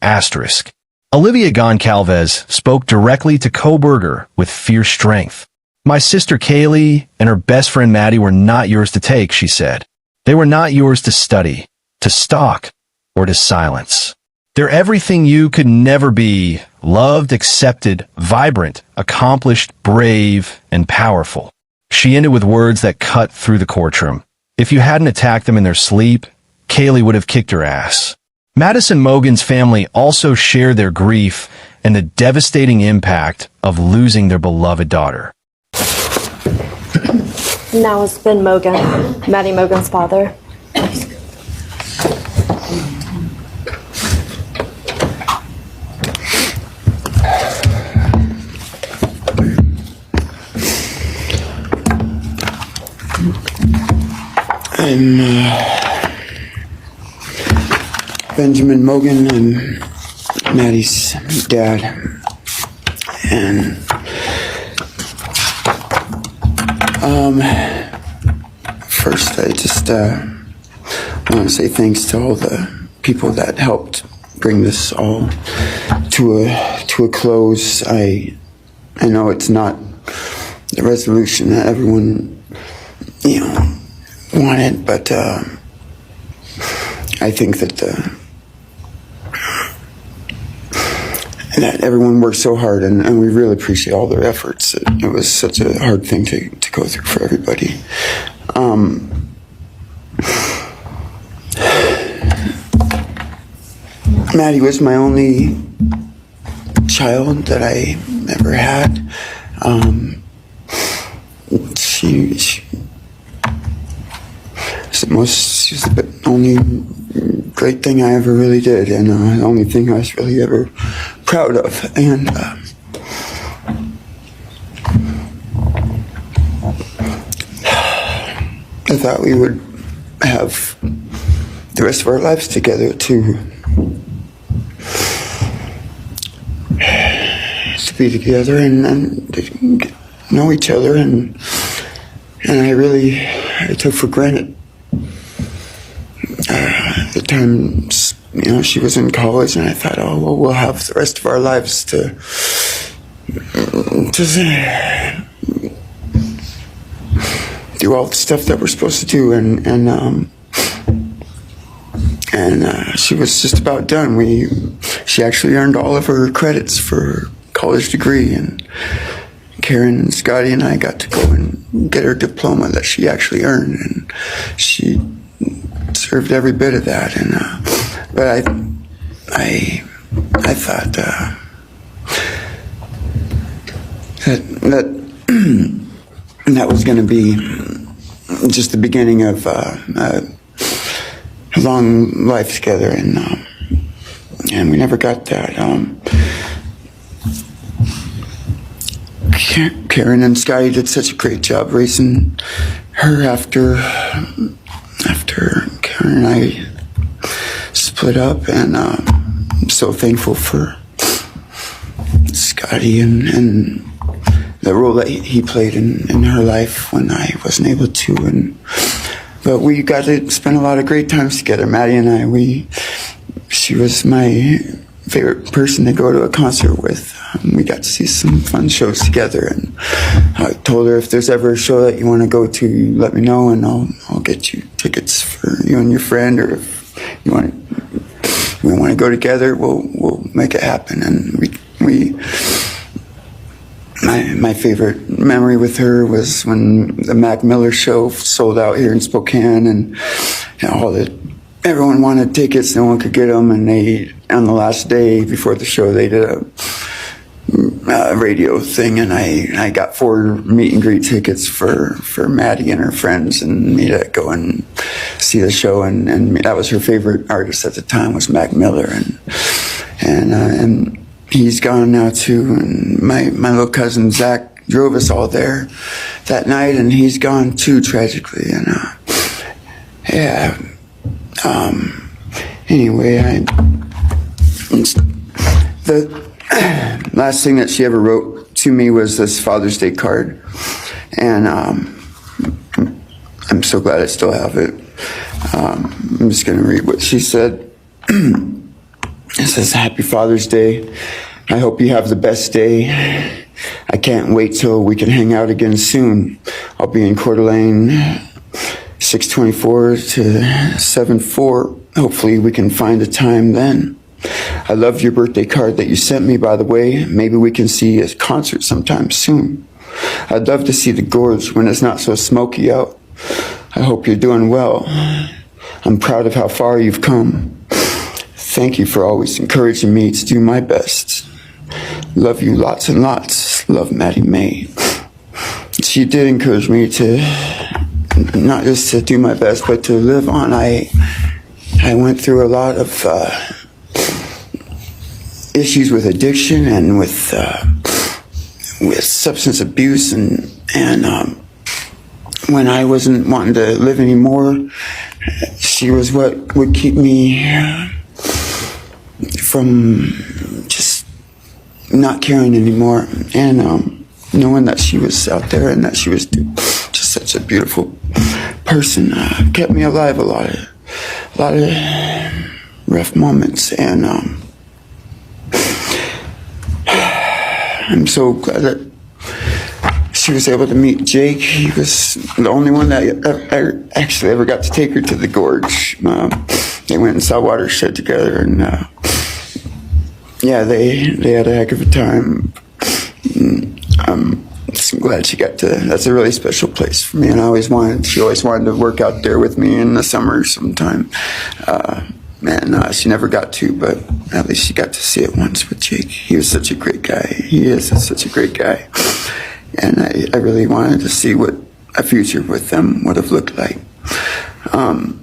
Asterisk. Olivia Goncalves spoke directly to Kohberger with fierce strength. My sister Kaylee and her best friend Maddie were not yours to take, she said. They were not yours to study, to stalk, or to silence. They're everything you could never be: loved, accepted, vibrant, accomplished, brave, and powerful. She ended with words that cut through the courtroom. If you hadn't attacked them in their sleep, Kaylee would have kicked her ass. Madison Mogen's family also shared their grief and the devastating impact of losing their beloved daughter. Now it's Ben Mogen, Maddie Mogen's father. I'm Benjamin Mogen. I'm Maddie's dad. And first I just want to say thanks to all the people that helped bring this all to a close. I know it's not the resolution that everyone, wanted, but I think that that everyone worked so hard, and we really appreciate all their efforts. It was such a hard thing to go through for everybody. Maddie was my only child that I ever had. She's the only great thing I ever really did, and the only thing I was really ever proud of. And I thought we would have the rest of our lives together to be together and to know each other, and I took for granted the times, she was in college, and I thought, oh, well, we'll have the rest of our lives to do all the stuff that we're supposed to do, and she was just about done. She actually earned all of her credits for her college degree, and Karen and Scotty and I got to go and get her diploma that she actually earned, and she served every bit of that. And but I thought that was going to be just the beginning of a long life together, and we never got that. Karen and Scotty did such a great job raising her after Karen and I split up, and I'm so thankful for Scotty and the role that he played in her life when I wasn't able to. But we got to spend a lot of great times together, Maddie and I. She was my favorite person to go to a concert with. We got to see some fun shows together, and I told her, if there's ever a show that you want to go to, let me know, and I'll get you tickets for you and your friend, or if we want to go together, we'll make it happen. And my favorite memory with her was when the Mac Miller show sold out here in Spokane, and everyone wanted tickets, no one could get them, and on the last day before the show, they did a radio thing, and I got 4 meet and greet tickets for Maddie and her friends, and me to go and see the show, and that was her favorite artist at the time was Mac Miller, and he's gone now too. And my little cousin Zach drove us all there that night, and he's gone too, tragically. And anyway, the last thing that she ever wrote to me was this Father's Day card, and I'm so glad I still have it. I'm just going to read what she said. It says, "Happy Father's Day. I hope you have the best day. I can't wait till we can hang out again soon. I'll be in Coeur d'Alene, 6:24 to 7:4. Hopefully we can find a time then. I love your birthday card that you sent me, by the way. Maybe we can see a concert sometime soon. I'd love to see the gorge when it's not so smoky out. I hope you're doing well. I'm proud of how far you've come. Thank you for always encouraging me to do my best. Love you lots and lots. Love, Maddie May." She did encourage me to not just to do my best, but to live on. I went through a lot of issues with addiction and with substance abuse, and when I wasn't wanting to live anymore, she was what would keep me from just not caring anymore, and knowing that she was out there and that she was just such a beautiful person kept me alive a lot of rough moments, and I'm so glad that she was able to meet Jake. He was the only one that I actually ever got to take her to the gorge. They went and saw Watershed together, and yeah, they had a heck of a time. I'm just glad she got to. That's a really special place for me, and she always wanted to work out there with me in the summer sometime. She never got to, but at least she got to see it once with Jake. He was such a great guy. He is such a great guy. And I really wanted to see what a future with them would have looked like. I'll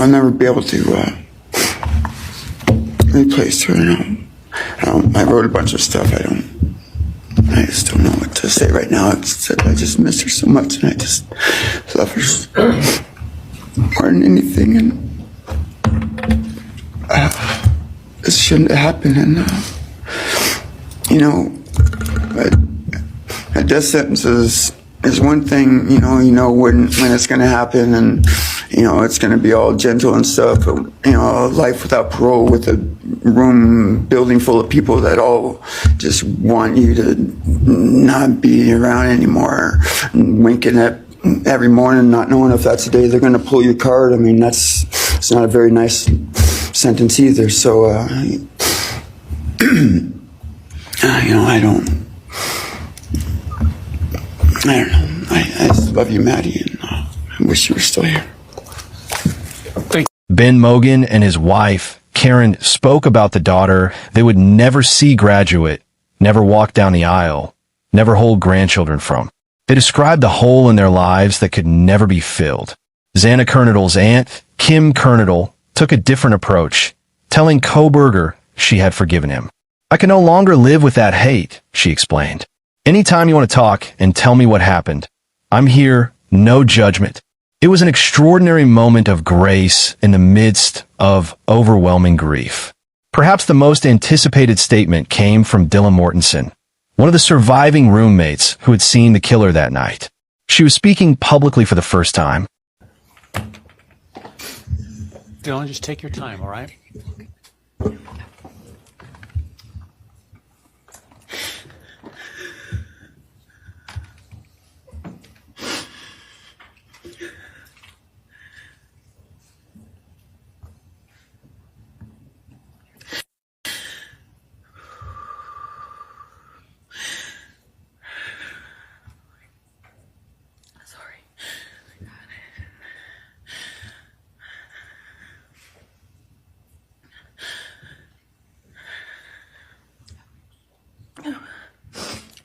never be able to replace her. I wrote a bunch of stuff. I just don't know what to say right now. Except I just miss her so much, and I just love her more than anything. And this shouldn't have happened. And a death sentence is one thing. When it's going to happen, and it's going to be all gentle and stuff. But life without parole, with a building full of people that all just want you to not be around anymore, and winking at every morning, not knowing if that's the day they're going to pull your card. I mean, it's not a very nice sentence either. So, I don't know. I just love you, Maddie, and I wish you were still here. Ben Mogen and his wife, Karen, spoke about the daughter they would never see graduate, never walk down the aisle, never hold grandchildren from. They described the hole in their lives that could never be filled. Xana Kernodle's aunt, Kim Kernodle, took a different approach, telling Kohberger she had forgiven him. "I can no longer live with that hate," she explained. "Anytime you want to talk and tell me what happened, I'm here, no judgment." It was an extraordinary moment of grace in the midst of overwhelming grief. Perhaps the most anticipated statement came from Dylan Mortensen, one of the surviving roommates who had seen the killer that night. She was speaking publicly for the first time. Dylan, just take your time, all right?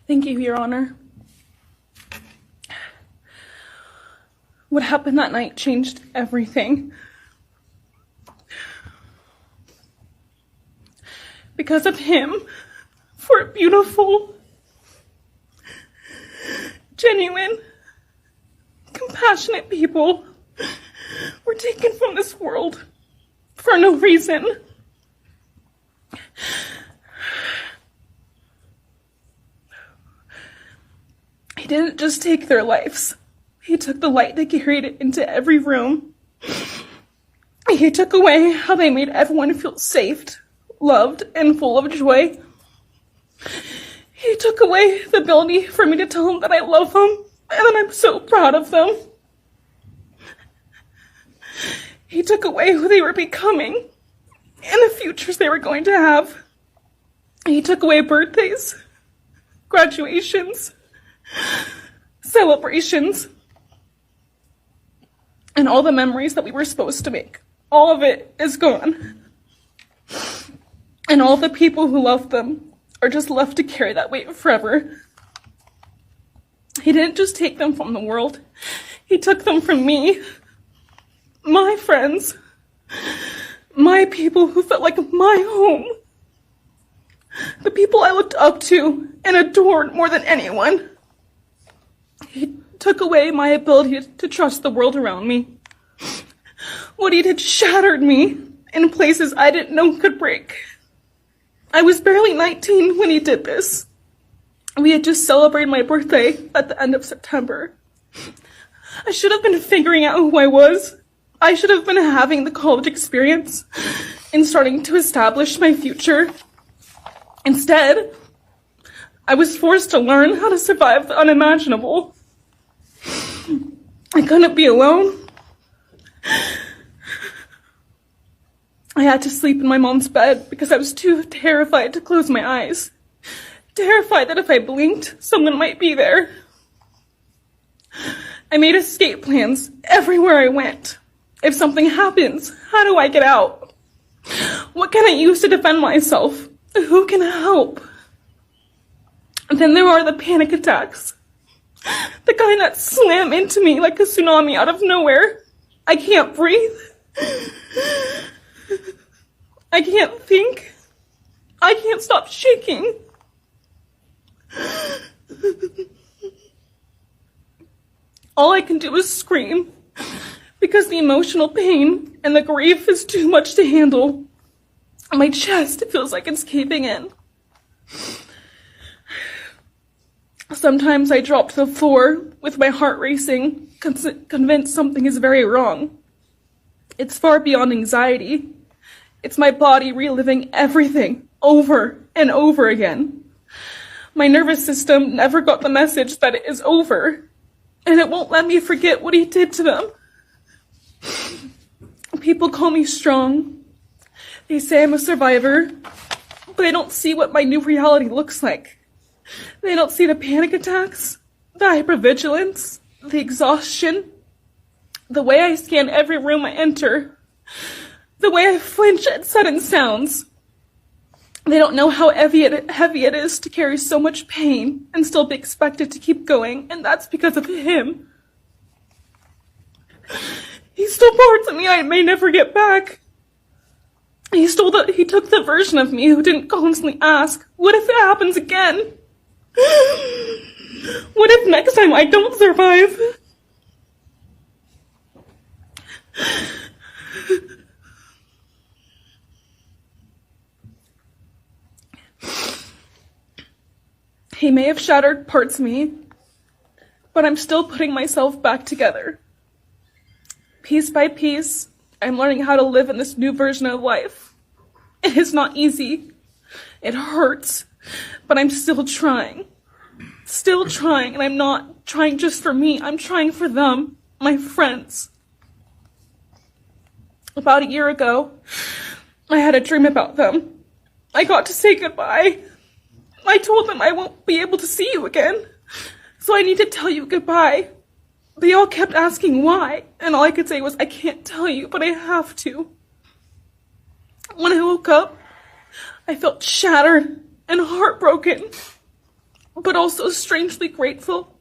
Thank you, Your Honor. What happened that night changed everything. Because of him, 4 beautiful, genuine, compassionate people were taken from this world for no reason. He didn't just take their lives. He took the light that carried it into every room. He took away how they made everyone feel safe, loved, and full of joy. He took away the ability for me to tell them that I love them and that I'm so proud of them. He took away who they were becoming and the futures they were going to have. He took away birthdays, graduations, celebrations, and all the memories that we were supposed to make. All of it is gone. And all the people who loved them are just left to carry that weight forever. He didn't just take them from the world. He took them from me, my friends, my people who felt like my home, the people I looked up to and adored more than anyone. He took away my ability to trust the world around me. What he did shattered me in places I didn't know could break. I was barely 19 when he did this. We had just celebrated my birthday at the end of September. I should have been figuring out who I was. I should have been having the college experience and starting to establish my future. Instead, I was forced to learn how to survive the unimaginable. I couldn't be alone. I had to sleep in my mom's bed because I was too terrified to close my eyes. Terrified that if I blinked, someone might be there. I made escape plans everywhere I went. If something happens, how do I get out? What can I use to defend myself? Who can help? And then there are the panic attacks. The kind that slam into me like a tsunami out of nowhere. I can't breathe. I can't think. I can't stop shaking. All I can do is scream because the emotional pain and the grief is too much to handle. My chest feels like it's caving in. Sometimes I drop to the floor with my heart racing, convinced something is very wrong. It's far beyond anxiety. It's my body reliving everything over and over again. My nervous system never got the message that it is over, and it won't let me forget what he did to them. People call me strong. They say I'm a survivor, but they don't see what my new reality looks like. They don't see the panic attacks, the hypervigilance, the exhaustion, the way I scan every room I enter, the way I flinch at sudden sounds. They don't know how heavy it is to carry so much pain and still be expected to keep going, and that's because of him. He stole parts of me I may never get back. He took the version of me who didn't constantly ask, what if it happens again? What if next time I don't survive? He may have shattered parts of me, but I'm still putting myself back together. Piece by piece, I'm learning how to live in this new version of life. It is not easy. It hurts, but I'm still trying. Still trying, and I'm not trying just for me. I'm trying for them, my friends. About a year ago, I had a dream about them. I got to say goodbye. I told them I won't be able to see you again, so I need to tell you goodbye. They all kept asking why, and all I could say was, I can't tell you, but I have to. When I woke up, I felt shattered and heartbroken. but also strangely grateful.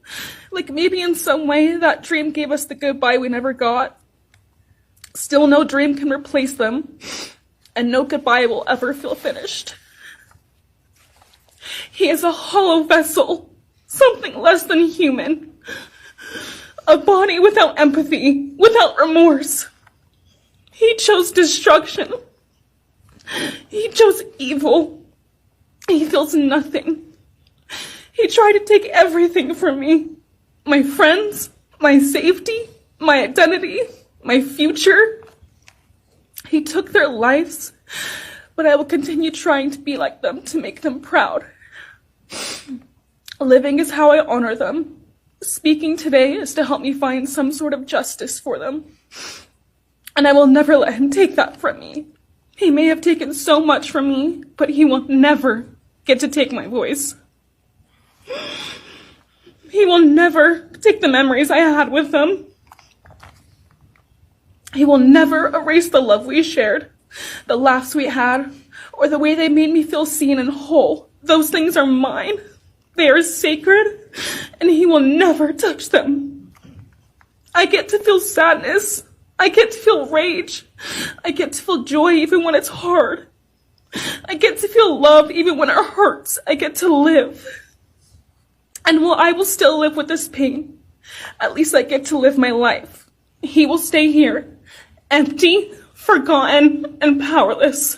Like maybe in some way that dream gave us the goodbye we never got. Still, no dream can replace them, and no goodbye will ever feel finished. He is a hollow vessel, something less than human. A body without empathy, without remorse. He chose destruction. He chose evil. He feels nothing. He tried to take everything from me. My friends, my safety, my identity, my future. He took their lives, but I will continue trying to be like them, to make them proud. Living is how I honor them. Speaking today is to help me find some sort of justice for them. And I will never let him take that from me. He may have taken so much from me, but he will never get to take my voice. He will never take the memories I had with them. He will never erase the love we shared, the laughs we had, or the way they made me feel seen and whole. Those things are mine. They are sacred, and he will never touch them. I get to feel sadness. I get to feel rage. I get to feel joy even when it's hard. I get to feel love even when it hurts. I get to live. And while I will still live with this pain, at least I get to live my life. He will stay here, empty, forgotten, and powerless.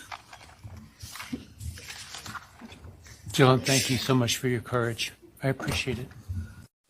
Dylan, thank you so much for your courage. I appreciate it.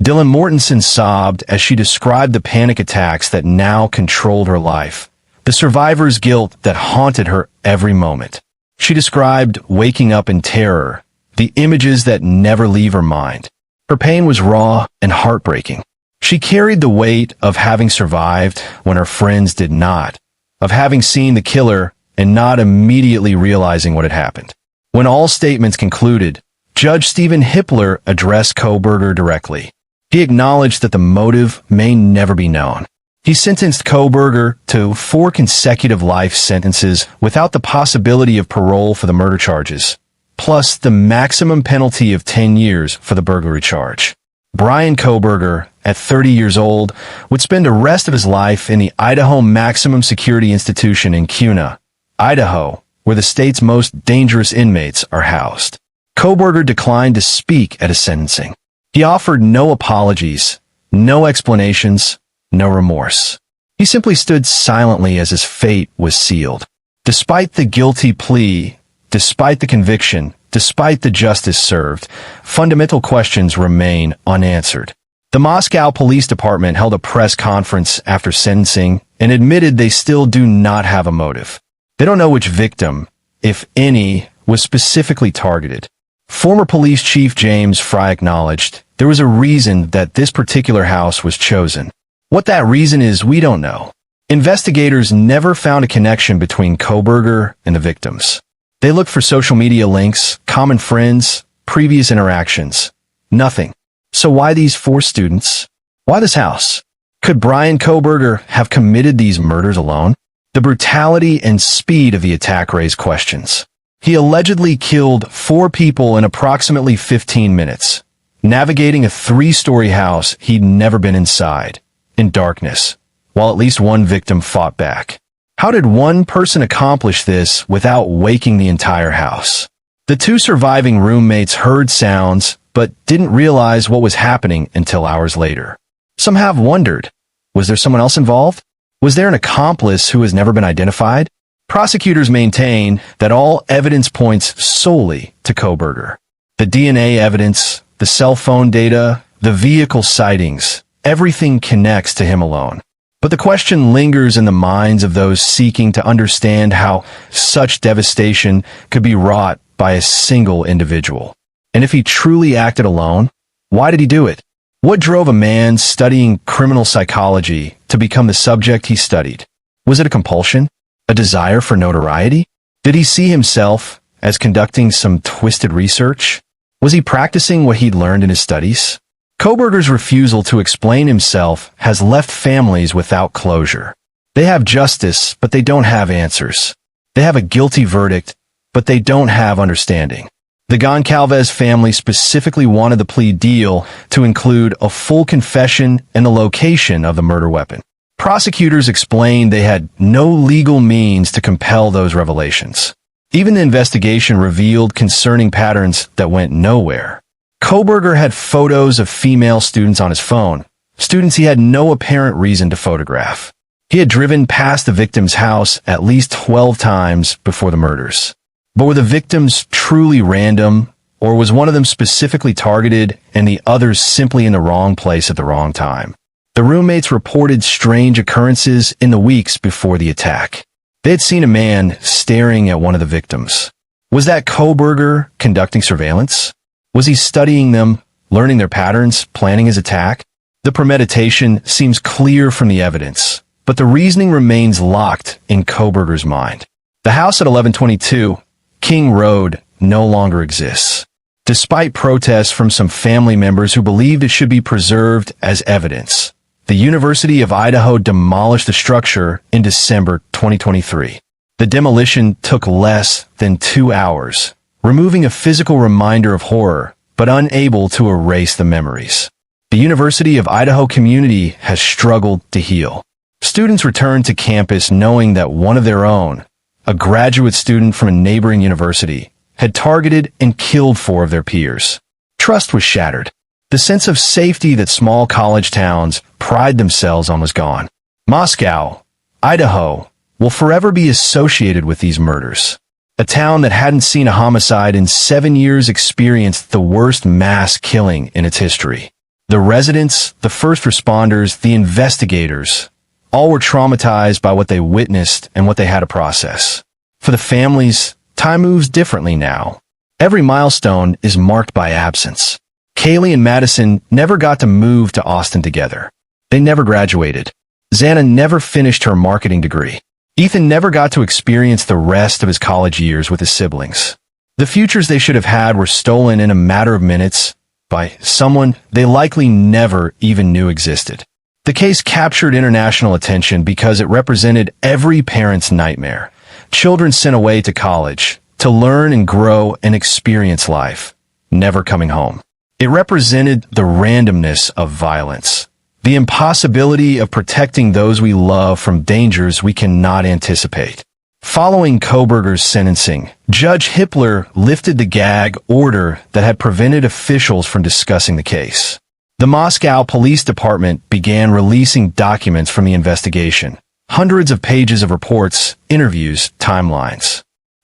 Dylan Mortensen sobbed as she described the panic attacks that now controlled her life, the survivor's guilt that haunted her every moment. She described waking up in terror, the images that never leave her mind. Her pain was raw and heartbreaking. She carried the weight of having survived when her friends did not, of having seen the killer and not immediately realizing what had happened. When all statements concluded, Judge Stephen Hippler addressed Kohberger directly. He acknowledged that the motive may never be known. He sentenced Kohberger to 4 consecutive life sentences without the possibility of parole for the murder charges, plus the maximum penalty of 10 years for the burglary charge. Bryan Kohberger, at 30 years old, would spend the rest of his life in the Idaho Maximum Security Institution in Xana, Idaho, where the state's most dangerous inmates are housed. Kohberger declined to speak at his sentencing. He offered no apologies, no explanations, no remorse. He simply stood silently as his fate was sealed. Despite the guilty plea, despite the conviction, despite the justice served, fundamental questions remain unanswered. The Moscow Police Department held a press conference after sentencing and admitted they still do not have a motive. They don't know which victim, if any, was specifically targeted. Former police chief James Fry acknowledged there was a reason that this particular house was chosen. What that reason is, we don't know. Investigators never found a connection between Kohberger and the victims. They looked for social media links, common friends, previous interactions. Nothing. So why these 4 students? Why this house? Could Bryan Kohberger have committed these murders alone? The brutality and speed of the attack raised questions. He allegedly killed 4 people in approximately 15 minutes, navigating a 3-story house he'd never been inside, in darkness, while at least one victim fought back. How did one person accomplish this without waking the entire house? The 2 surviving roommates heard sounds, but didn't realize what was happening until hours later. Some have wondered, was there someone else involved? Was there an accomplice who has never been identified? Prosecutors maintain that all evidence points solely to Kohberger. The DNA evidence, the cell phone data, the vehicle sightings, everything connects to him alone. But the question lingers in the minds of those seeking to understand how such devastation could be wrought by a single individual. And if he truly acted alone, why did he do it? What drove a man studying criminal psychology to become the subject he studied? Was it a compulsion? A desire for notoriety? Did he see himself as conducting some twisted research? Was he practicing what he'd learned in his studies? Kohberger's refusal to explain himself has left families without closure. They have justice, but they don't have answers. They have a guilty verdict, but they don't have understanding. The Goncalves family specifically wanted the plea deal to include a full confession and the location of the murder weapon. Prosecutors explained they had no legal means to compel those revelations. Even the investigation revealed concerning patterns that went nowhere. Kohberger had photos of female students on his phone, students he had no apparent reason to photograph. He had driven past the victim's house at least 12 times before the murders. But were the victims truly random, or was one of them specifically targeted and the others simply in the wrong place at the wrong time? The roommates reported strange occurrences in the weeks before the attack. They had seen a man staring at one of the victims. Was that Kohberger conducting surveillance? Was he studying them, learning their patterns, planning his attack? The premeditation seems clear from the evidence, but the reasoning remains locked in Kohberger's mind. The house at 1122 King Road no longer exists, despite protests from some family members who believed it should be preserved as evidence. The University of Idaho demolished the structure in December 2023. The demolition took less than 2 hours, removing a physical reminder of horror, but unable to erase the memories. The University of Idaho community has struggled to heal. Students returned to campus knowing that one of their own, a graduate student from a neighboring university, had targeted and killed 4 of their peers. Trust was shattered. The sense of safety that small college towns pride themselves on was gone. Moscow, Idaho, will forever be associated with these murders. A town that hadn't seen a homicide in 7 years experienced the worst mass killing in its history. The residents, the first responders, the investigators, all were traumatized by what they witnessed and what they had to process. For the families, time moves differently now. Every milestone is marked by absence. Kaylee and Madison never got to move to Austin together. They never graduated. Xana never finished her marketing degree. Ethan never got to experience the rest of his college years with his siblings. The futures they should have had were stolen in a matter of minutes by someone they likely never even knew existed. The case captured international attention because it represented every parent's nightmare. Children sent away to college to learn and grow and experience life, never coming home. It represented the randomness of violence, the impossibility of protecting those we love from dangers we cannot anticipate. Following Kohberger's sentencing, Judge Hippler lifted the gag order that had prevented officials from discussing the case. The Moscow Police Department began releasing documents from the investigation, hundreds of pages of reports, interviews, timelines.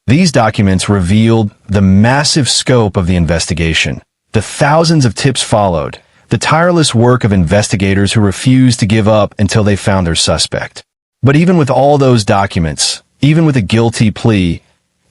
These documents revealed the massive scope of the investigation. The thousands of tips followed, the tireless work of investigators who refused to give up until they found their suspect. But even with all those documents, even with a guilty plea,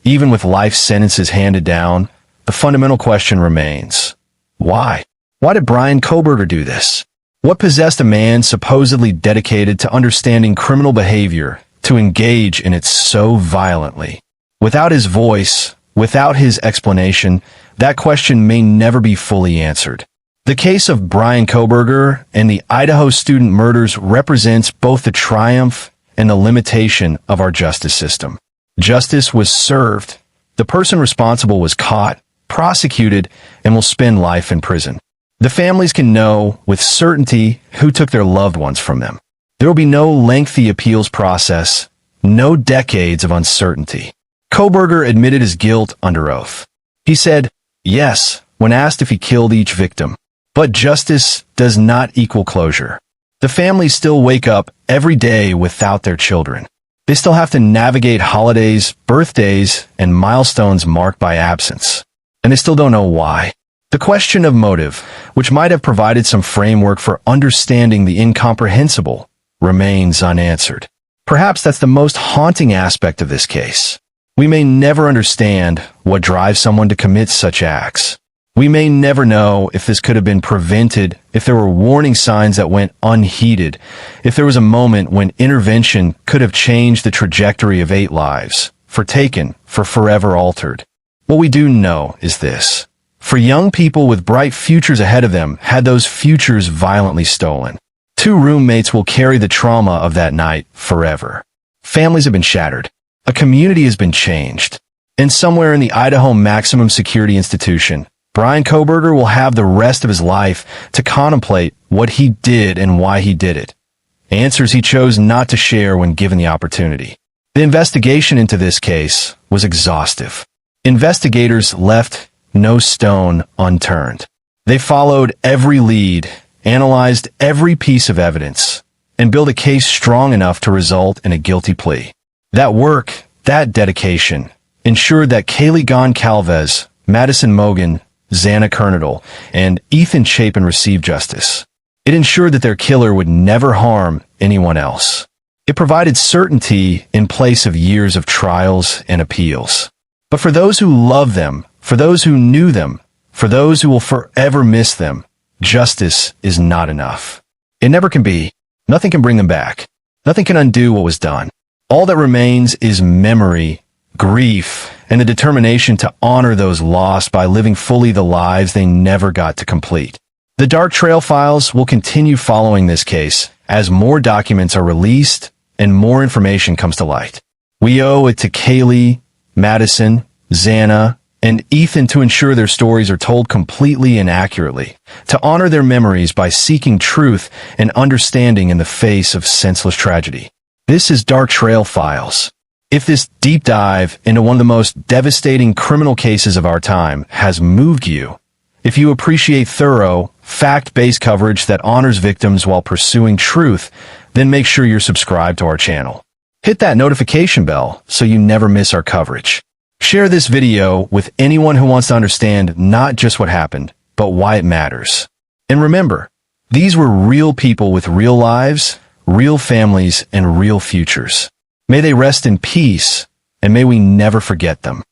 even with life sentences handed down, the fundamental question remains: why? Why did Bryan Kohberger do this? What possessed a man supposedly dedicated to understanding criminal behavior to engage in it so violently? Without his voice, without his explanation, that question may never be fully answered. The case of Bryan Kohberger and the Idaho student murders represents both the triumph and the limitation of our justice system. Justice was served. The person responsible was caught, prosecuted, and will spend life in prison. The families can know with certainty who took their loved ones from them. There will be no lengthy appeals process, no decades of uncertainty. Kohberger admitted his guilt under oath. He said yes when asked if he killed each victim. But justice does not equal closure. The families still wake up every day without their children. They still have to navigate holidays, birthdays, and milestones marked by absence. And they still don't know why. The question of motive, which might have provided some framework for understanding the incomprehensible, remains unanswered. Perhaps that's the most haunting aspect of this case. We may never understand what drives someone to commit such acts. We may never know if this could have been prevented, if there were warning signs that went unheeded, if there was a moment when intervention could have changed the trajectory of 8 lives, for taken, for forever altered. What we do know is this. For young people with bright futures ahead of them had those futures violently stolen. 2 roommates will carry the trauma of that night forever. Families have been shattered. A community has been changed. And somewhere in the Idaho Maximum Security Institution, Bryan Kohberger will have the rest of his life to contemplate what he did and why he did it. Answers he chose not to share when given the opportunity. The investigation into this case was exhaustive. Investigators left no stone unturned. They followed every lead, analyzed every piece of evidence, and built a case strong enough to result in a guilty plea. That work, that dedication, ensured that Kaylee Goncalves, Madison Mogen, Xana Kernodle, and Ethan Chapin received justice. It ensured that their killer would never harm anyone else. It provided certainty in place of years of trials and appeals. But for those who love them, for those who knew them, for those who will forever miss them, justice is not enough. It never can be. Nothing can bring them back. Nothing can undo what was done. All that remains is memory, grief, and the determination to honor those lost by living fully the lives they never got to complete. The Dark Trail Files will continue following this case as more documents are released and more information comes to light. We owe it to Kaylee, Madison, Xana, and Ethan to ensure their stories are told completely and accurately, to honor their memories by seeking truth and understanding in the face of senseless tragedy. This is Dark Trail Files. If this deep dive into one of the most devastating criminal cases of our time has moved you, if you appreciate thorough, fact-based coverage that honors victims while pursuing truth, then make sure you're subscribed to our channel. Hit that notification bell so you never miss our coverage. Share this video with anyone who wants to understand not just what happened, but why it matters. And remember, these were real people with real lives, real families, and real futures. May they rest in peace, and may we never forget them.